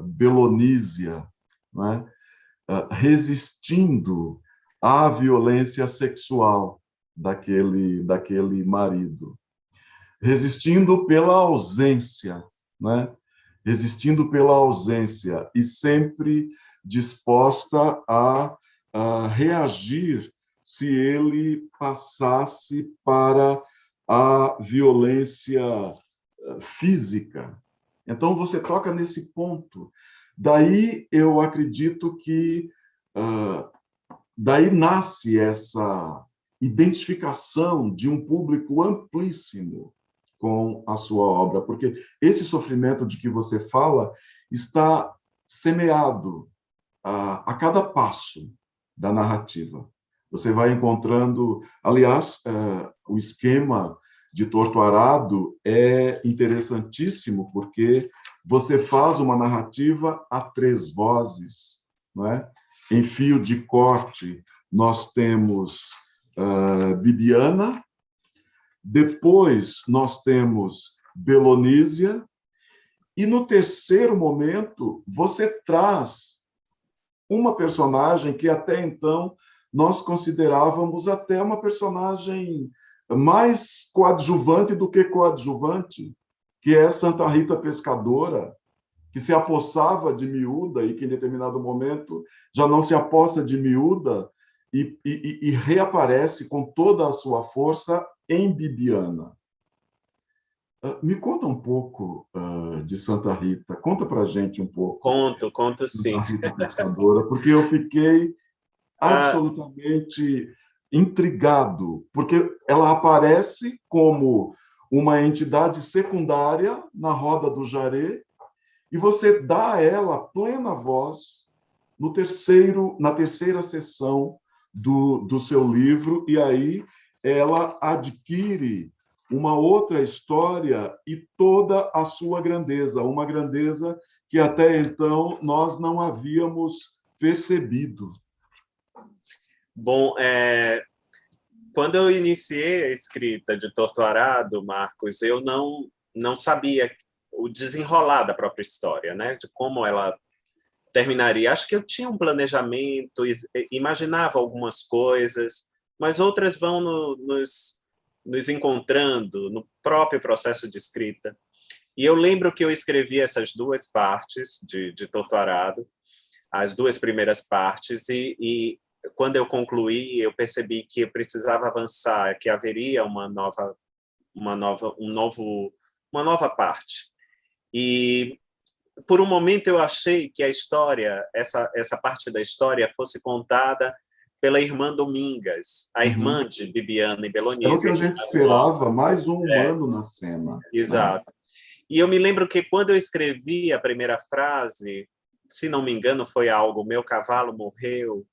Belonísia, né? Resistindo à violência sexual daquele marido. Resistindo pela ausência, né? Resistindo pela ausência e sempre disposta a reagir se ele passasse para a violência física. Então, você toca nesse ponto. Daí, eu acredito que daí nasce essa identificação de um público amplíssimo com a sua obra, porque esse sofrimento de que você fala está semeado a cada passo da narrativa. Você vai encontrando, aliás, o esquema de Torto Arado é interessantíssimo, porque você faz uma narrativa a três vozes, não é? Em fio de corte, nós temos Bibiana, depois nós temos Belonísia, e no terceiro momento você traz uma personagem que até então nós considerávamos até uma personagem mais coadjuvante do que coadjuvante, que é Santa Rita Pescadora, que se apossava de miúda e que em determinado momento já não se apossa de miúda e reaparece com toda a sua força em Bibiana. Me conta um pouco de Santa Rita. Conta para a gente um pouco.
Conto sim.
Santa Rita Pescadora, porque eu fiquei absolutamente intrigado, porque ela aparece como uma entidade secundária na roda do Jaré e você dá a ela plena voz na terceira sessão do seu livro, e aí ela adquire uma outra história e toda a sua grandeza, uma grandeza que até então nós não havíamos percebido.
Bom, quando eu iniciei a escrita de Torto Arado, Marcos, eu não sabia o desenrolar da própria história, né? De como ela terminaria. Acho que eu tinha um planejamento, imaginava algumas coisas, mas outras vão nos encontrando no próprio processo de escrita. E eu lembro que eu escrevi essas duas partes de Torto Arado, as duas primeiras partes, e quando eu concluí, eu percebi que eu precisava avançar, que haveria uma nova parte. E por um momento eu achei que a história, essa parte da história, fosse contada pela irmã Domingas, a irmã de Bibiana e Belonísia.
É o que a gente esperava, mais um humano na cena.
Exato. Né? E eu me lembro que quando eu escrevi a primeira frase, se não me engano, foi algo, meu cavalo morreu,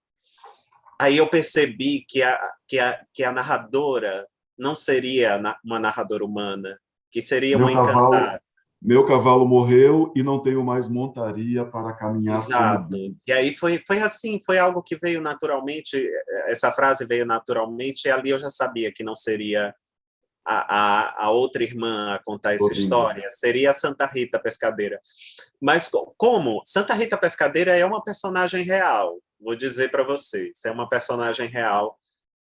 aí eu percebi que a narradora não seria uma narradora humana, que seria uma encantada.
Meu cavalo morreu e não tenho mais montaria para caminhar.
Exato. E aí foi assim, foi algo que veio naturalmente, essa frase veio naturalmente, e ali eu já sabia que não seria a outra irmã a contar essa história, seria a Santa Rita Pescadeira. Mas como? Santa Rita Pescadeira é uma personagem real, vou dizer para vocês, é uma personagem real.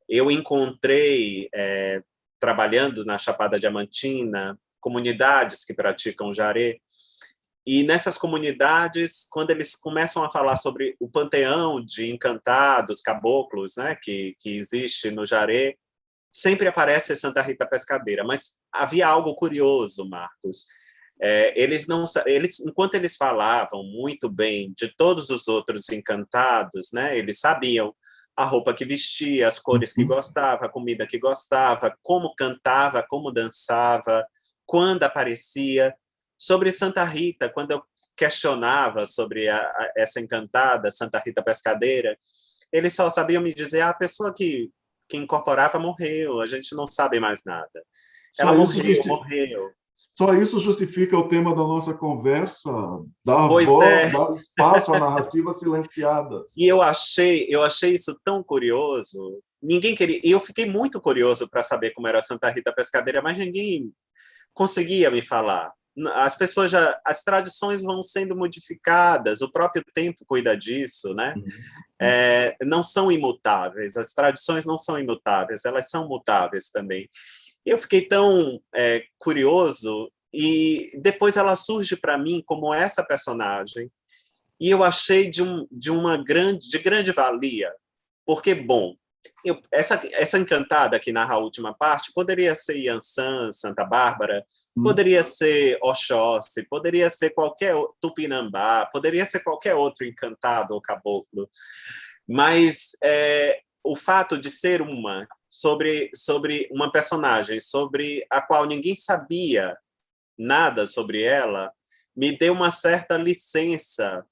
Eu encontrei, trabalhando na Chapada Diamantina, comunidades que praticam jaré, e nessas comunidades, quando eles começam a falar sobre o panteão de encantados, caboclos, né, que existe no jaré, sempre aparece Santa Rita Pescadeira, mas havia algo curioso, Marcos. Enquanto eles falavam muito bem de todos os outros encantados, né, eles sabiam a roupa que vestia, as cores que gostava, a comida que gostava, como cantava, como dançava, quando aparecia. Sobre Santa Rita, quando eu questionava sobre essa encantada Santa Rita Pescadeira, eles só sabiam me dizer a pessoa que incorporava morreu, a gente não sabe mais nada. Ela morreu.
Só isso justifica o tema da nossa conversa, dar voz, dar espaço a narrativas silenciadas.
E eu achei isso tão curioso. Ninguém queria. E eu fiquei muito curioso para saber como era Santa Rita Pescadeira, mas ninguém conseguia me falar. as pessoas já, as tradições vão sendo modificadas, o próprio tempo cuida disso, né? Não são imutáveis, as tradições não são imutáveis, elas são mutáveis também. Eu fiquei tão curioso, e depois ela surge para mim como essa personagem, e eu achei de grande valia, porque, bom, essa encantada que narra a última parte poderia ser Yansan, Santa Bárbara, poderia ser Oxóssi, poderia ser qualquer Tupinambá, poderia ser qualquer outro encantado ou caboclo, mas o fato de ser sobre uma personagem sobre a qual ninguém sabia nada sobre ela, me deu uma certa licença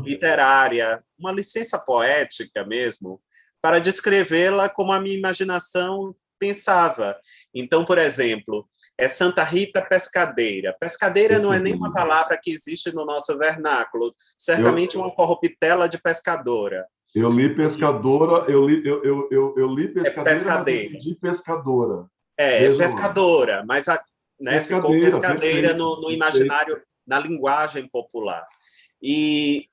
literária, uma licença poética mesmo, para descrevê-la como a minha imaginação pensava. Então, por exemplo, é Santa Rita Pescadeira. Pescadeira não é nem uma palavra que existe no nosso vernáculo, certamente uma corruptela de pescadora.
Eu li pescadora, eu li pescadeira, mas eu entendi pescadora.
Pescadora, mas ficou pescadeira no imaginário, na linguagem popular. E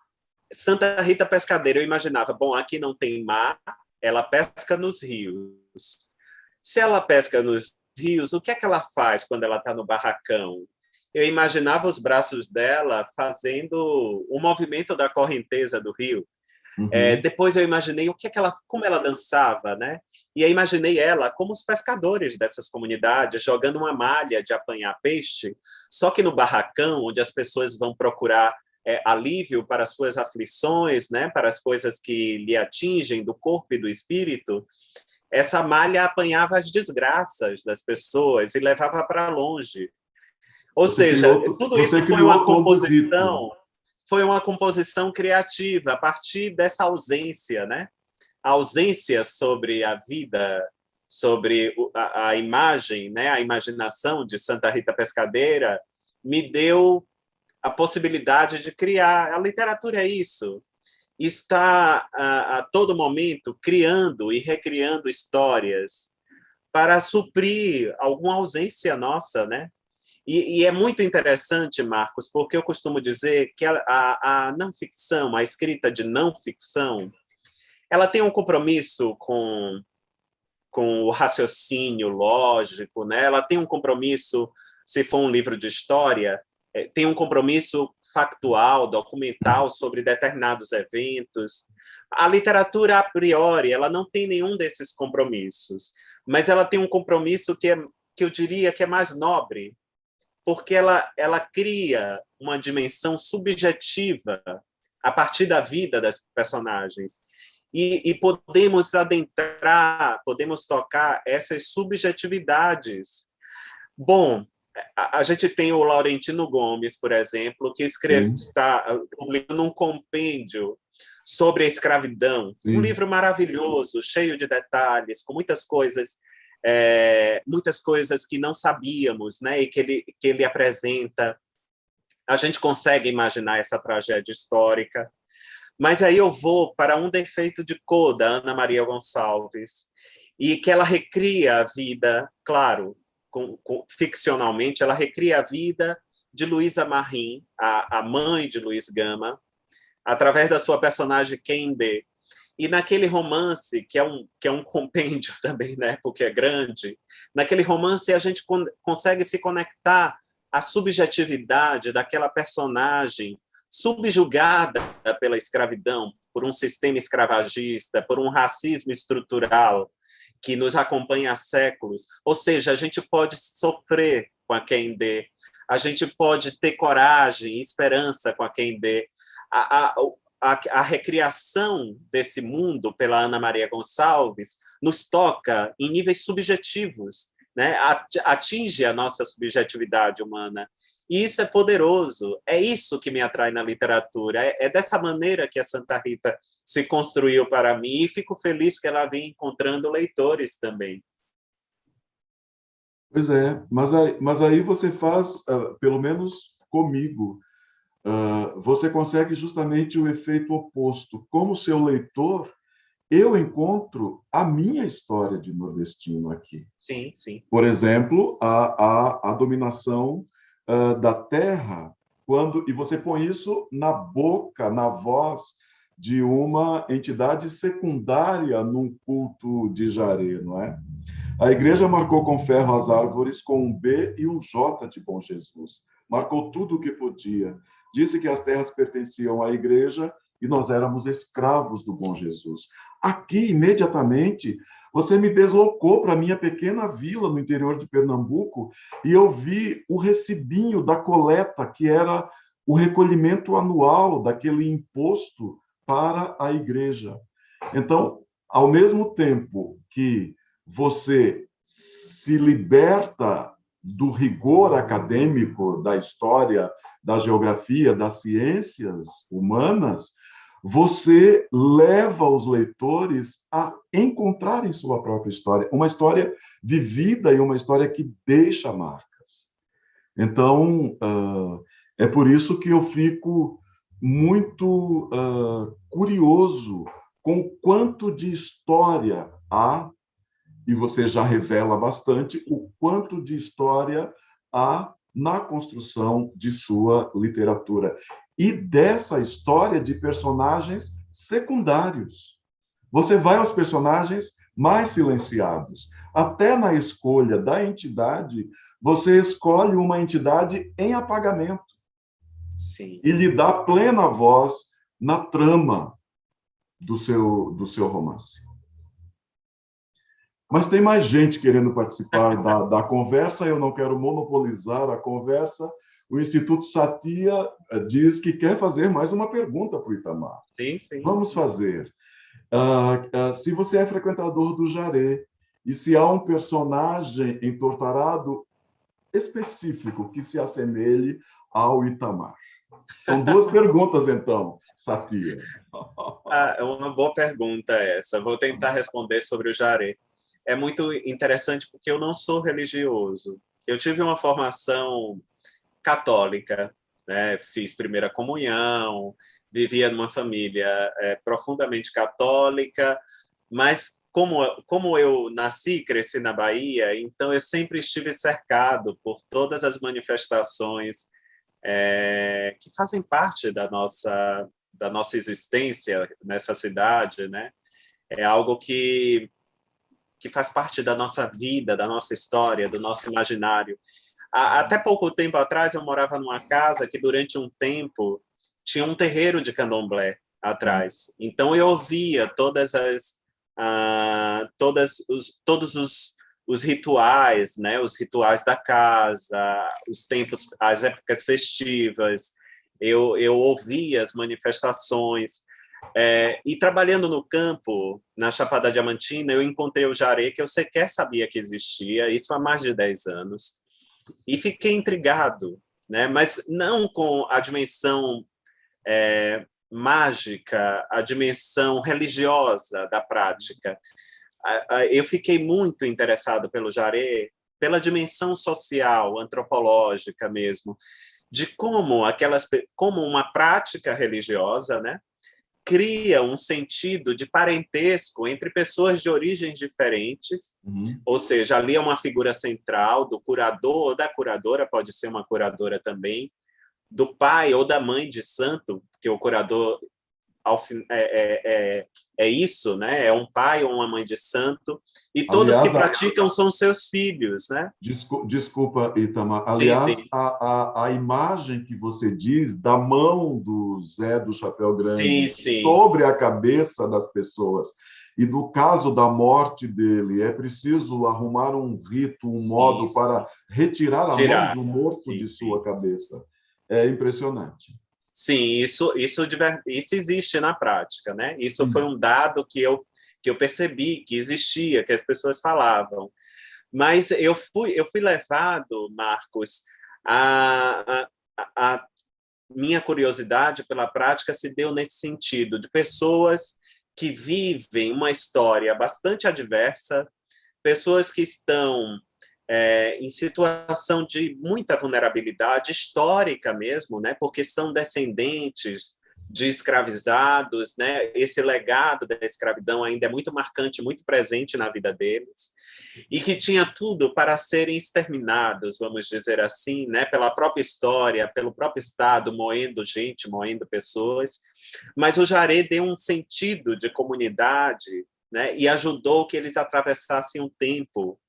Santa Rita Pescadeira, eu imaginava, bom, aqui não tem mar, ela pesca nos rios. Se ela pesca nos rios, o que é que ela faz quando ela está no barracão? Eu imaginava os braços dela fazendo o movimento da correnteza do rio. Depois eu imaginei como ela dançava, né? E aí imaginei ela como os pescadores dessas comunidades, jogando uma malha de apanhar peixe, só que no barracão, onde as pessoas vão procurar alívio para as suas aflições, né? Para as coisas que lhe atingem do corpo e do espírito, essa malha apanhava as desgraças das pessoas e levava para longe. Ou seja, tudo isso foi uma composição criativa a partir dessa ausência, né? A ausência sobre a vida, sobre a imagem, né? A imaginação de Santa Rita Pescadeira me deu a possibilidade de criar. A literatura é isso. Está a todo momento criando e recriando histórias para suprir alguma ausência nossa, né? E é muito interessante, Marcos, porque eu costumo dizer que a não ficção, a escrita de não ficção, ela tem um compromisso com o raciocínio lógico, né? Ela tem um compromisso, se for um livro de história, tem um compromisso factual, documental sobre determinados eventos. A literatura, a priori, ela não tem nenhum desses compromissos, mas ela tem um compromisso que eu diria que é mais nobre, porque ela cria uma dimensão subjetiva a partir da vida das personagens. E podemos adentrar, podemos tocar essas subjetividades. Bom, a gente tem o Laurentino Gomes, por exemplo, que está publicando um compêndio sobre a escravidão, um livro maravilhoso, cheio de detalhes, com muitas coisas que não sabíamos, né, e que ele apresenta. A gente consegue imaginar essa tragédia histórica. Mas aí eu vou para Um Defeito de Cor, da Ana Maria Gonçalves, e que ela recria a vida, claro, ficcionalmente, ela recria a vida de Luísa Marim, a mãe de Luiz Gama, através da sua personagem Kende. E naquele romance, que é um compêndio também, né, porque é grande, naquele romance a gente consegue se conectar à subjetividade daquela personagem subjugada pela escravidão, por um sistema escravagista, por um racismo estrutural que nos acompanha há séculos. Ou seja, a gente pode sofrer com a Kende, a gente pode ter coragem e esperança com a Kende. A recriação desse mundo pela Ana Maria Gonçalves nos toca em níveis subjetivos, né? Atinge a nossa subjetividade humana. E isso é poderoso, é isso que me atrai na literatura, é dessa maneira que a Santa Rita se construiu para mim, e fico feliz que ela venha encontrando leitores também.
Pois é, mas aí você faz, pelo menos comigo, você consegue justamente o efeito oposto. Como seu leitor, eu encontro a minha história de nordestino aqui.
Sim, sim.
Por exemplo, a dominação da terra, e você põe isso na boca, na voz de uma entidade secundária num culto de Jaré, não é? A igreja marcou com ferro as árvores com um B e um J de Bom Jesus. Marcou tudo o que podia. Disse que as terras pertenciam à igreja e nós éramos escravos do Bom Jesus. Aqui, imediatamente, você me deslocou para a minha pequena vila no interior de Pernambuco e eu vi o recibinho da coleta, que era o recolhimento anual daquele imposto para a igreja. Então, ao mesmo tempo que você se liberta do rigor acadêmico da história, da geografia, das ciências humanas, você leva os leitores a encontrarem sua própria história, uma história vivida e uma história que deixa marcas. Então, é por isso que eu fico muito curioso com o quanto de história há, e você já revela bastante o quanto de história há na construção de sua literatura. E dessa história de personagens secundários. Você vai aos personagens mais silenciados. Até na escolha da entidade, você escolhe uma entidade em apagamento.
Sim.
E lhe dá plena voz na trama do seu romance. Mas tem mais gente querendo participar da conversa, eu não quero monopolizar a conversa. O Instituto Satia diz que quer fazer mais uma pergunta para o Itamar.
Sim, sim.
Vamos fazer. Se você é frequentador do Jaré, e se há um personagem entortarado específico que se assemelhe ao Itamar. São duas perguntas, então, Satia.
É uma boa pergunta essa. Vou tentar responder sobre o Jaré. É muito interessante porque eu não sou religioso. Eu tive uma formação católica, né? Fiz primeira comunhão, vivia numa família profundamente católica, mas como eu nasci e cresci na Bahia, então eu sempre estive cercado por todas as manifestações que fazem parte da nossa existência nessa cidade, né? É algo que faz parte da nossa vida, da nossa história, do nosso imaginário. Até pouco tempo atrás, eu morava numa casa que, durante um tempo, tinha um terreiro de candomblé atrás. Então, eu ouvia todos os rituais, né? Os rituais da casa, os tempos, as épocas festivas. Eu ouvia as manifestações. E trabalhando no campo, na Chapada Diamantina, eu encontrei o Jaré, que eu sequer sabia que existia, isso há mais de 10 anos, e fiquei intrigado, né? Mas não com a dimensão mágica, a dimensão religiosa da prática. Eu fiquei muito interessado pelo Jaré, pela dimensão social, antropológica mesmo, de como uma prática religiosa, né, cria um sentido de parentesco entre pessoas de origens diferentes, ou seja, ali é uma figura central do curador ou da curadora, pode ser uma curadora também, do pai ou da mãe de santo, que o curador é isso, né? É um pai ou uma mãe de santo, e todos que praticam são seus filhos, né?
Desculpa, Itamar.
Sim,
Aliás,
sim.
a imagem que você diz da mão do Zé do Chapéu Grande
Sim.
sobre a cabeça das pessoas, e no caso da morte dele, é preciso arrumar um rito, um modo para retirar a mão de um morto de sua cabeça. É impressionante.
Sim, isso existe na prática, né? Isso foi um dado que eu percebi que existia, que as pessoas falavam. Mas eu fui levado, Marcos, a minha curiosidade pela prática se deu nesse sentido, de pessoas que vivem uma história bastante adversa, pessoas que estão em situação de muita vulnerabilidade histórica mesmo, né? Porque são descendentes de escravizados, né? Esse legado da escravidão ainda é muito marcante, muito presente na vida deles, e que tinha tudo para serem exterminados, vamos dizer assim, né? Pela própria história, pelo próprio Estado, moendo gente, moendo pessoas. Mas o Jaré deu um sentido de comunidade, né? E ajudou que eles atravessassem um tempo.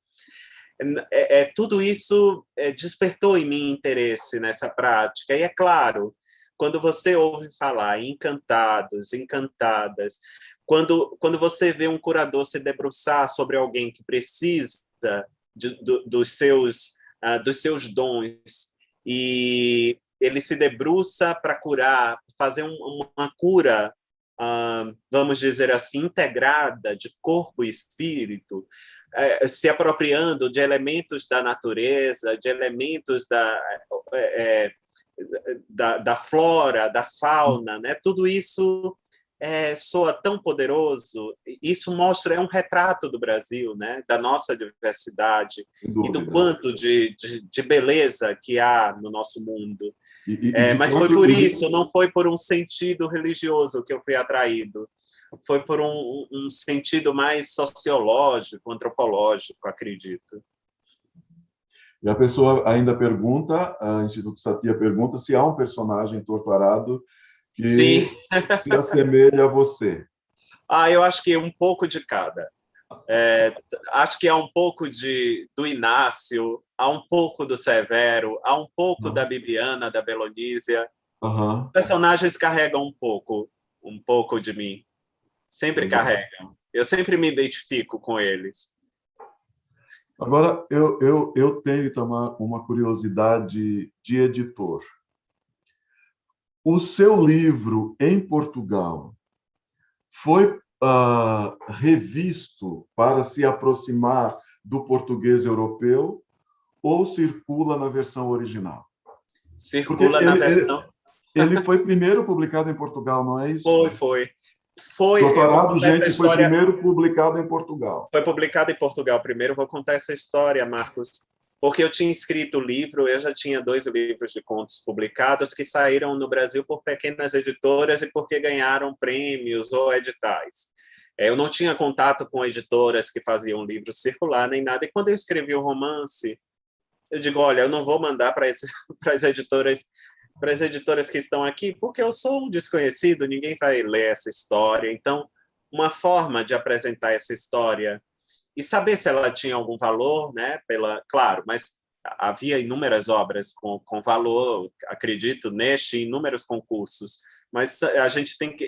Tudo isso despertou em mim interesse nessa prática. E é claro, quando você ouve falar em encantados, encantadas, quando você vê um curador se debruçar sobre alguém que precisa dos seus dons, e ele se debruça para curar, fazer uma cura, vamos dizer assim, integrada de corpo e espírito, se apropriando de elementos da natureza, de elementos da flora, da fauna, né? Tudo isso soa tão poderoso. Isso mostra, é um retrato do Brasil, né? Da nossa diversidade e do quanto de beleza que há no nosso mundo. Mas foi por isso, não foi por um sentido religioso que eu fui atraído. Foi por um sentido mais sociológico, antropológico, acredito.
E a pessoa ainda pergunta, a Instituto Satia pergunta se há um personagem torturado que
Sim.
se assemelha a você.
Eu acho que um pouco de cada. Acho que há um pouco do Inácio, há um pouco do Severo, há um pouco da Bibiana, da Belonísia. Os personagens carregam um pouco de mim. Sempre carregam. Eu sempre me identifico com eles.
Agora, eu tenho, Itamar, uma curiosidade de editor. O seu livro em Portugal foi revisto para se aproximar do português europeu ou circula na versão original?
Circula na versão...
Ele foi primeiro publicado em Portugal, não é isso?
Foi.
Doutorado, gente, foi primeiro publicado em Portugal.
Foi publicado em Portugal primeiro. Vou contar essa história, Marcos, porque eu tinha escrito o livro, eu já tinha 2 livros de contos publicados que saíram no Brasil por pequenas editoras e porque ganharam prêmios ou editais. Eu não tinha contato com editoras que faziam livros circular nem nada, e quando eu escrevi o romance, eu digo, olha, eu não vou mandar para as editoras que estão aqui, porque eu sou um desconhecido, ninguém vai ler essa história. Então, uma forma de apresentar essa história e saber se ela tinha algum valor, né? Claro, mas havia inúmeras obras com valor, acredito, inúmeros concursos, mas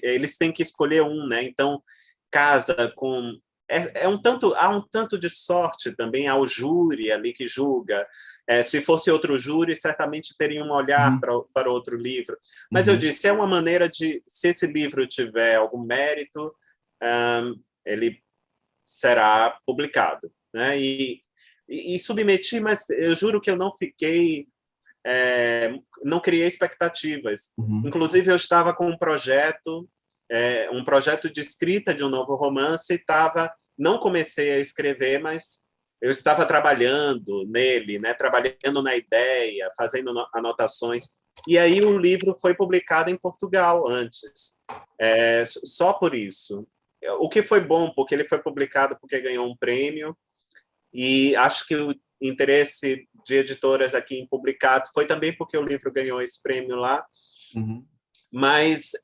eles têm que escolher um, né? Então, casa com... há um tanto de sorte também ao júri ali que julga. Se fosse outro júri, certamente teria um olhar para outro livro. Mas eu disse, é uma maneira de, se esse livro tiver algum mérito, ele será publicado, né? E submeti, mas eu juro que eu não fiquei... não criei expectativas. Inclusive, eu estava com um projeto de escrita de um novo romance, não comecei a escrever, mas eu estava trabalhando nele, né? Trabalhando na ideia, fazendo anotações, e aí o livro foi publicado em Portugal antes, só por isso. O que foi bom, porque ele foi publicado porque ganhou um prêmio, e acho que o interesse de editoras aqui em publicar foi também porque o livro ganhou esse prêmio lá. Mas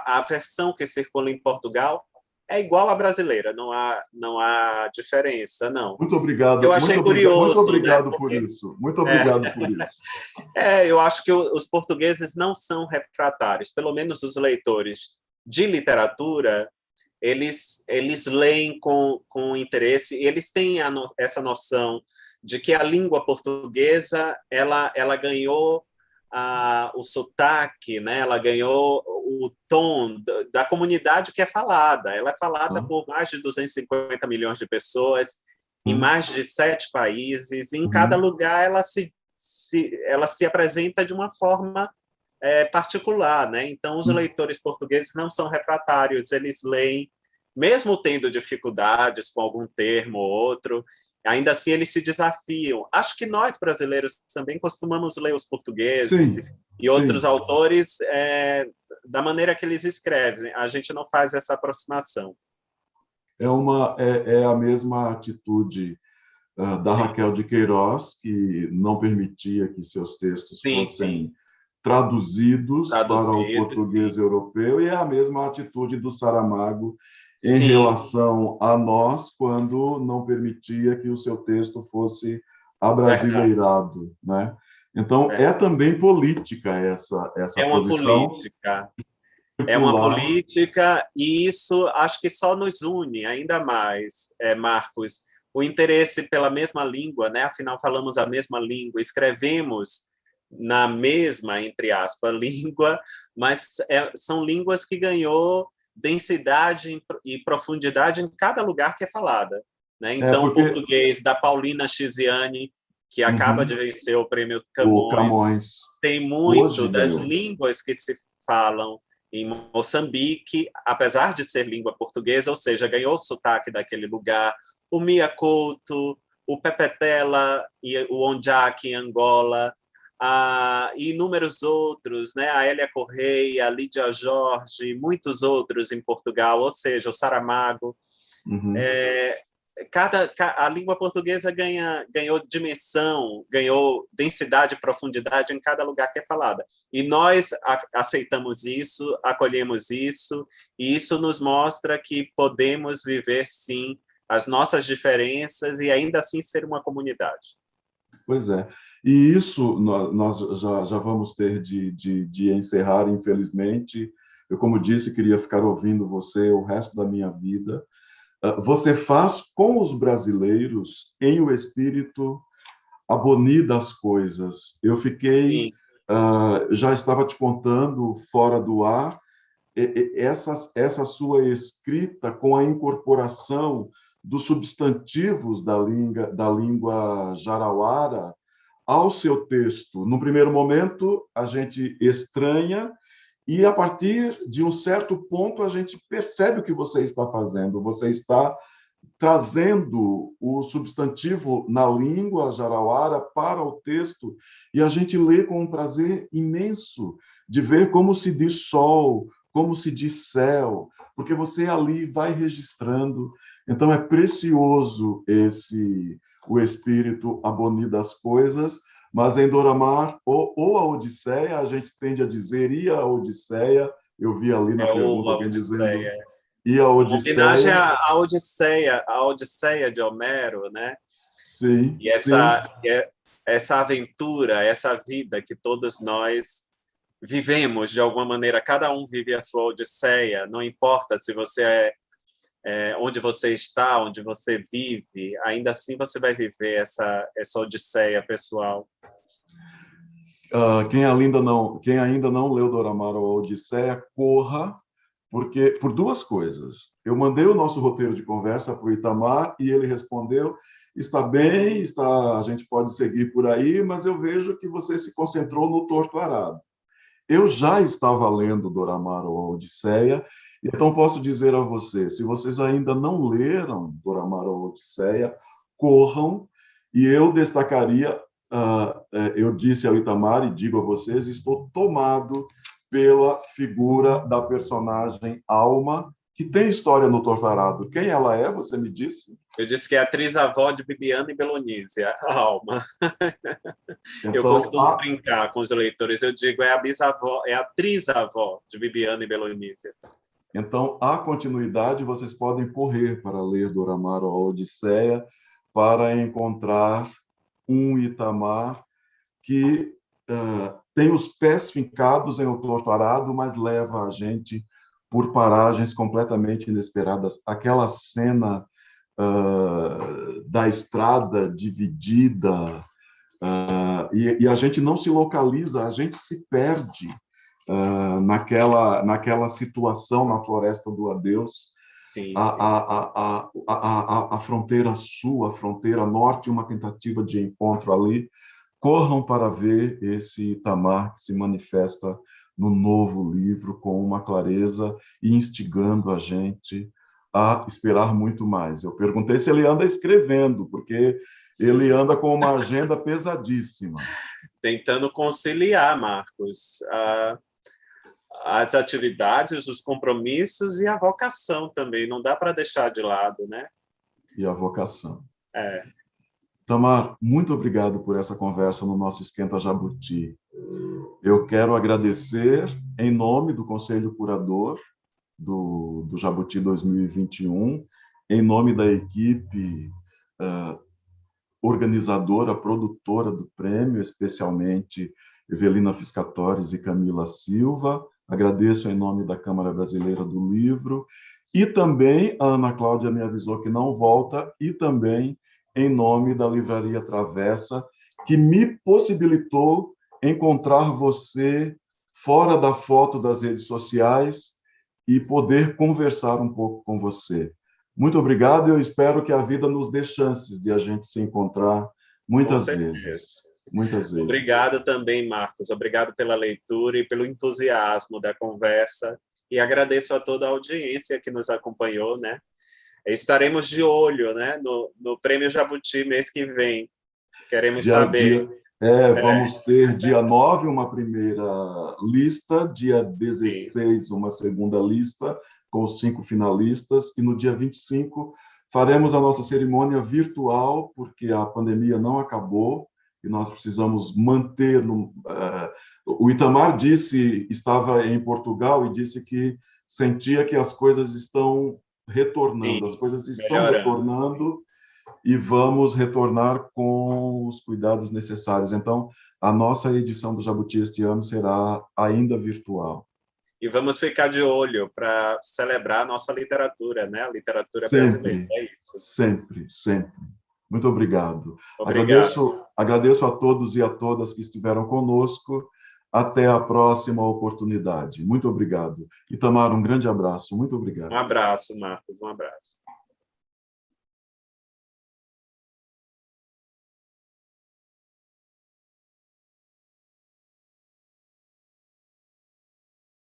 a versão que circula em Portugal é igual à brasileira, não há diferença, não.
Muito obrigado.
Eu achei curioso.
Muito obrigado,
né?
por isso. Muito obrigado por isso.
Eu acho que os portugueses não são refratários, pelo menos os leitores de literatura, eles leem com interesse, e eles têm essa noção de que a língua portuguesa ela ganhou o sotaque, né? Ela ganhou o tom da comunidade que é falada. Ela é falada por mais de 250 milhões de pessoas, em mais de 7 países. Em cada lugar ela se apresenta de uma forma particular, né? Então, os leitores portugueses não são refratários, eles leem, mesmo tendo dificuldades com algum termo ou outro, ainda assim eles se desafiam. Acho que nós, brasileiros, também costumamos ler os portugueses, e outros autores da maneira que eles escrevem. A gente não faz essa aproximação.
É a mesma atitude da
Sim,
Raquel de Queiroz, que não permitia que seus textos
sim,
fossem traduzidos para o
traduzido,
português
sim.
europeu, e é a mesma atitude do Saramago em
Sim,
relação a nós, quando não permitia que o seu texto fosse
verdade.
abrasileirado, né? Então, é também política essa
É uma
posição
política. É uma
circular.
política, e isso acho que só nos une ainda mais, Marcos, o interesse pela mesma língua, né? Afinal, falamos a mesma língua, escrevemos na mesma, entre aspas, língua, mas são línguas que ganhou densidade e profundidade em cada lugar que é falada. Né?
É
Então, o
porque
português da Paulina Chiziane, que acaba de
uhum,
vencer o prêmio
o
Camões,
Camões
tem
hoje
muito das
ganhou.
línguas que se falam em Moçambique, apesar de ser língua portuguesa, ou seja, ganhou o sotaque daquele lugar. O Mia Couto, o Pepetela e o Ondjak em Angola, e inúmeros outros, né? A Hélia Correia, a Lídia Jorge, muitos outros em Portugal, ou seja, o Saramago.
Uhum.
A língua portuguesa ganhou dimensão, ganhou densidade e profundidade em cada lugar que é falada. E nós aceitamos isso, acolhemos isso, e isso nos mostra que podemos viver, sim, as nossas diferenças e ainda assim ser uma comunidade.
Pois é. E isso nós já vamos ter de encerrar, infelizmente. Eu, como disse, queria ficar ouvindo você o resto da minha vida. Você faz com os brasileiros, em o espírito, abolir das coisas. Eu fiquei,
Sim,
já estava te contando, fora do ar, essa sua escrita com a incorporação dos substantivos da língua jarauara ao seu texto. No primeiro momento, a gente estranha, e a partir de um certo ponto, a gente percebe o que você está fazendo. Você está trazendo o substantivo na língua jarauara para o texto, e a gente lê com um prazer imenso de ver como se diz sol, como se diz céu, porque você ali vai registrando. Então é precioso o espírito abonir das coisas, mas em Doramar, ou a Odisseia, a gente tende a dizer, e a Odisseia, eu vi ali na
é
pergunta
a
alguém dizendo,
Odisseia.
e a
Uma homenagem
Odisseia,
à Odisseia de Homero, né?
sim,
E
sim.
essa aventura, essa vida que todos nós vivemos de alguma maneira, cada um vive a sua odisseia, não importa se você onde você está, onde você vive, ainda assim você vai viver essa odisseia pessoal.
Quem ainda não leu Doramar ou a Odisseia, corra, porque por duas coisas. Eu mandei o nosso roteiro de conversa para o Itamar e ele respondeu: está bem, a gente pode seguir por aí, mas eu vejo que você se concentrou no Torto Arado. Eu já estava lendo Doramar ou a Odisseia, então posso dizer a você, se vocês ainda não leram Doramar ou a Odisseia, corram, e eu destacaria, eu disse ao Itamar e digo a vocês, estou tomado pela figura da personagem Alma, que tem história no Torturado. Quem ela é, você me disse?
Eu disse que é a atriz-avó de Bibiana e Belonísia, a Alma. Eu
Então,
costumo brincar com os leitores, eu digo, é a bisavó, é a atriz-avó de Bibiana e Belonísia.
Então, há continuidade, vocês podem correr para ler Doramar ou a Odisseia, para encontrar um Itamar que tem os pés fincados em O Torto Arado, mas leva a gente por paragens completamente inesperadas. Aquela cena da estrada dividida, e a gente não se localiza, a gente se perde naquela situação na Floresta do Adeus,
Sim, sim.
a fronteira sul, a fronteira norte, uma tentativa de encontro ali. Corram para ver esse Itamar que se manifesta no novo livro com uma clareza e instigando a gente a esperar muito mais. Eu perguntei se ele anda escrevendo, porque ele
Sim.
anda com uma agenda pesadíssima.
Tentando conciliar, Marcos. as atividades, os compromissos e a vocação também, não dá para deixar de lado, né?
E a vocação.
É.
Tamar, muito obrigado por essa conversa no nosso Esquenta Jabuti. Eu quero agradecer, em nome do Conselho Curador do Jabuti 2021, em nome da equipe organizadora, produtora do prêmio, especialmente Evelina Fiscatores e Camila Silva. Agradeço em nome da Câmara Brasileira do Livro. E também a Ana Cláudia me avisou que não volta, e também em nome da Livraria Travessa, que me possibilitou encontrar você fora da foto das redes sociais e poder conversar um pouco com você. Muito obrigado, eu espero que a vida nos dê chances de a gente se encontrar muitas vezes. Muitas vezes.
Obrigado também, Marcos. Obrigado pela leitura e pelo entusiasmo da conversa. E agradeço a toda a audiência que nos acompanhou, né? Estaremos de olho, né, no Prêmio Jabuti mês que vem. Queremos saber.
Vamos ter dia 9 uma primeira lista, dia 16 uma segunda lista, com os 5 finalistas, e no dia 25 faremos a nossa cerimônia virtual, porque a pandemia não acabou, e nós precisamos manter... O Itamar estava em Portugal e disse que sentia que as coisas estão retornando,
Sim,
as coisas estão
melhorando.
retornando, e vamos retornar com os cuidados necessários. Então, a nossa edição do Jabuti este ano será ainda virtual.
E vamos ficar de olho para celebrar a nossa literatura, né? A literatura
sempre,
brasileira. É isso.
Sempre, sempre. Muito obrigado.
Obrigado.
Agradeço a todos e a todas que estiveram conosco. Até a próxima oportunidade. Muito obrigado. Itamar, um grande abraço. Muito obrigado.
Um abraço, Marcos. Um abraço.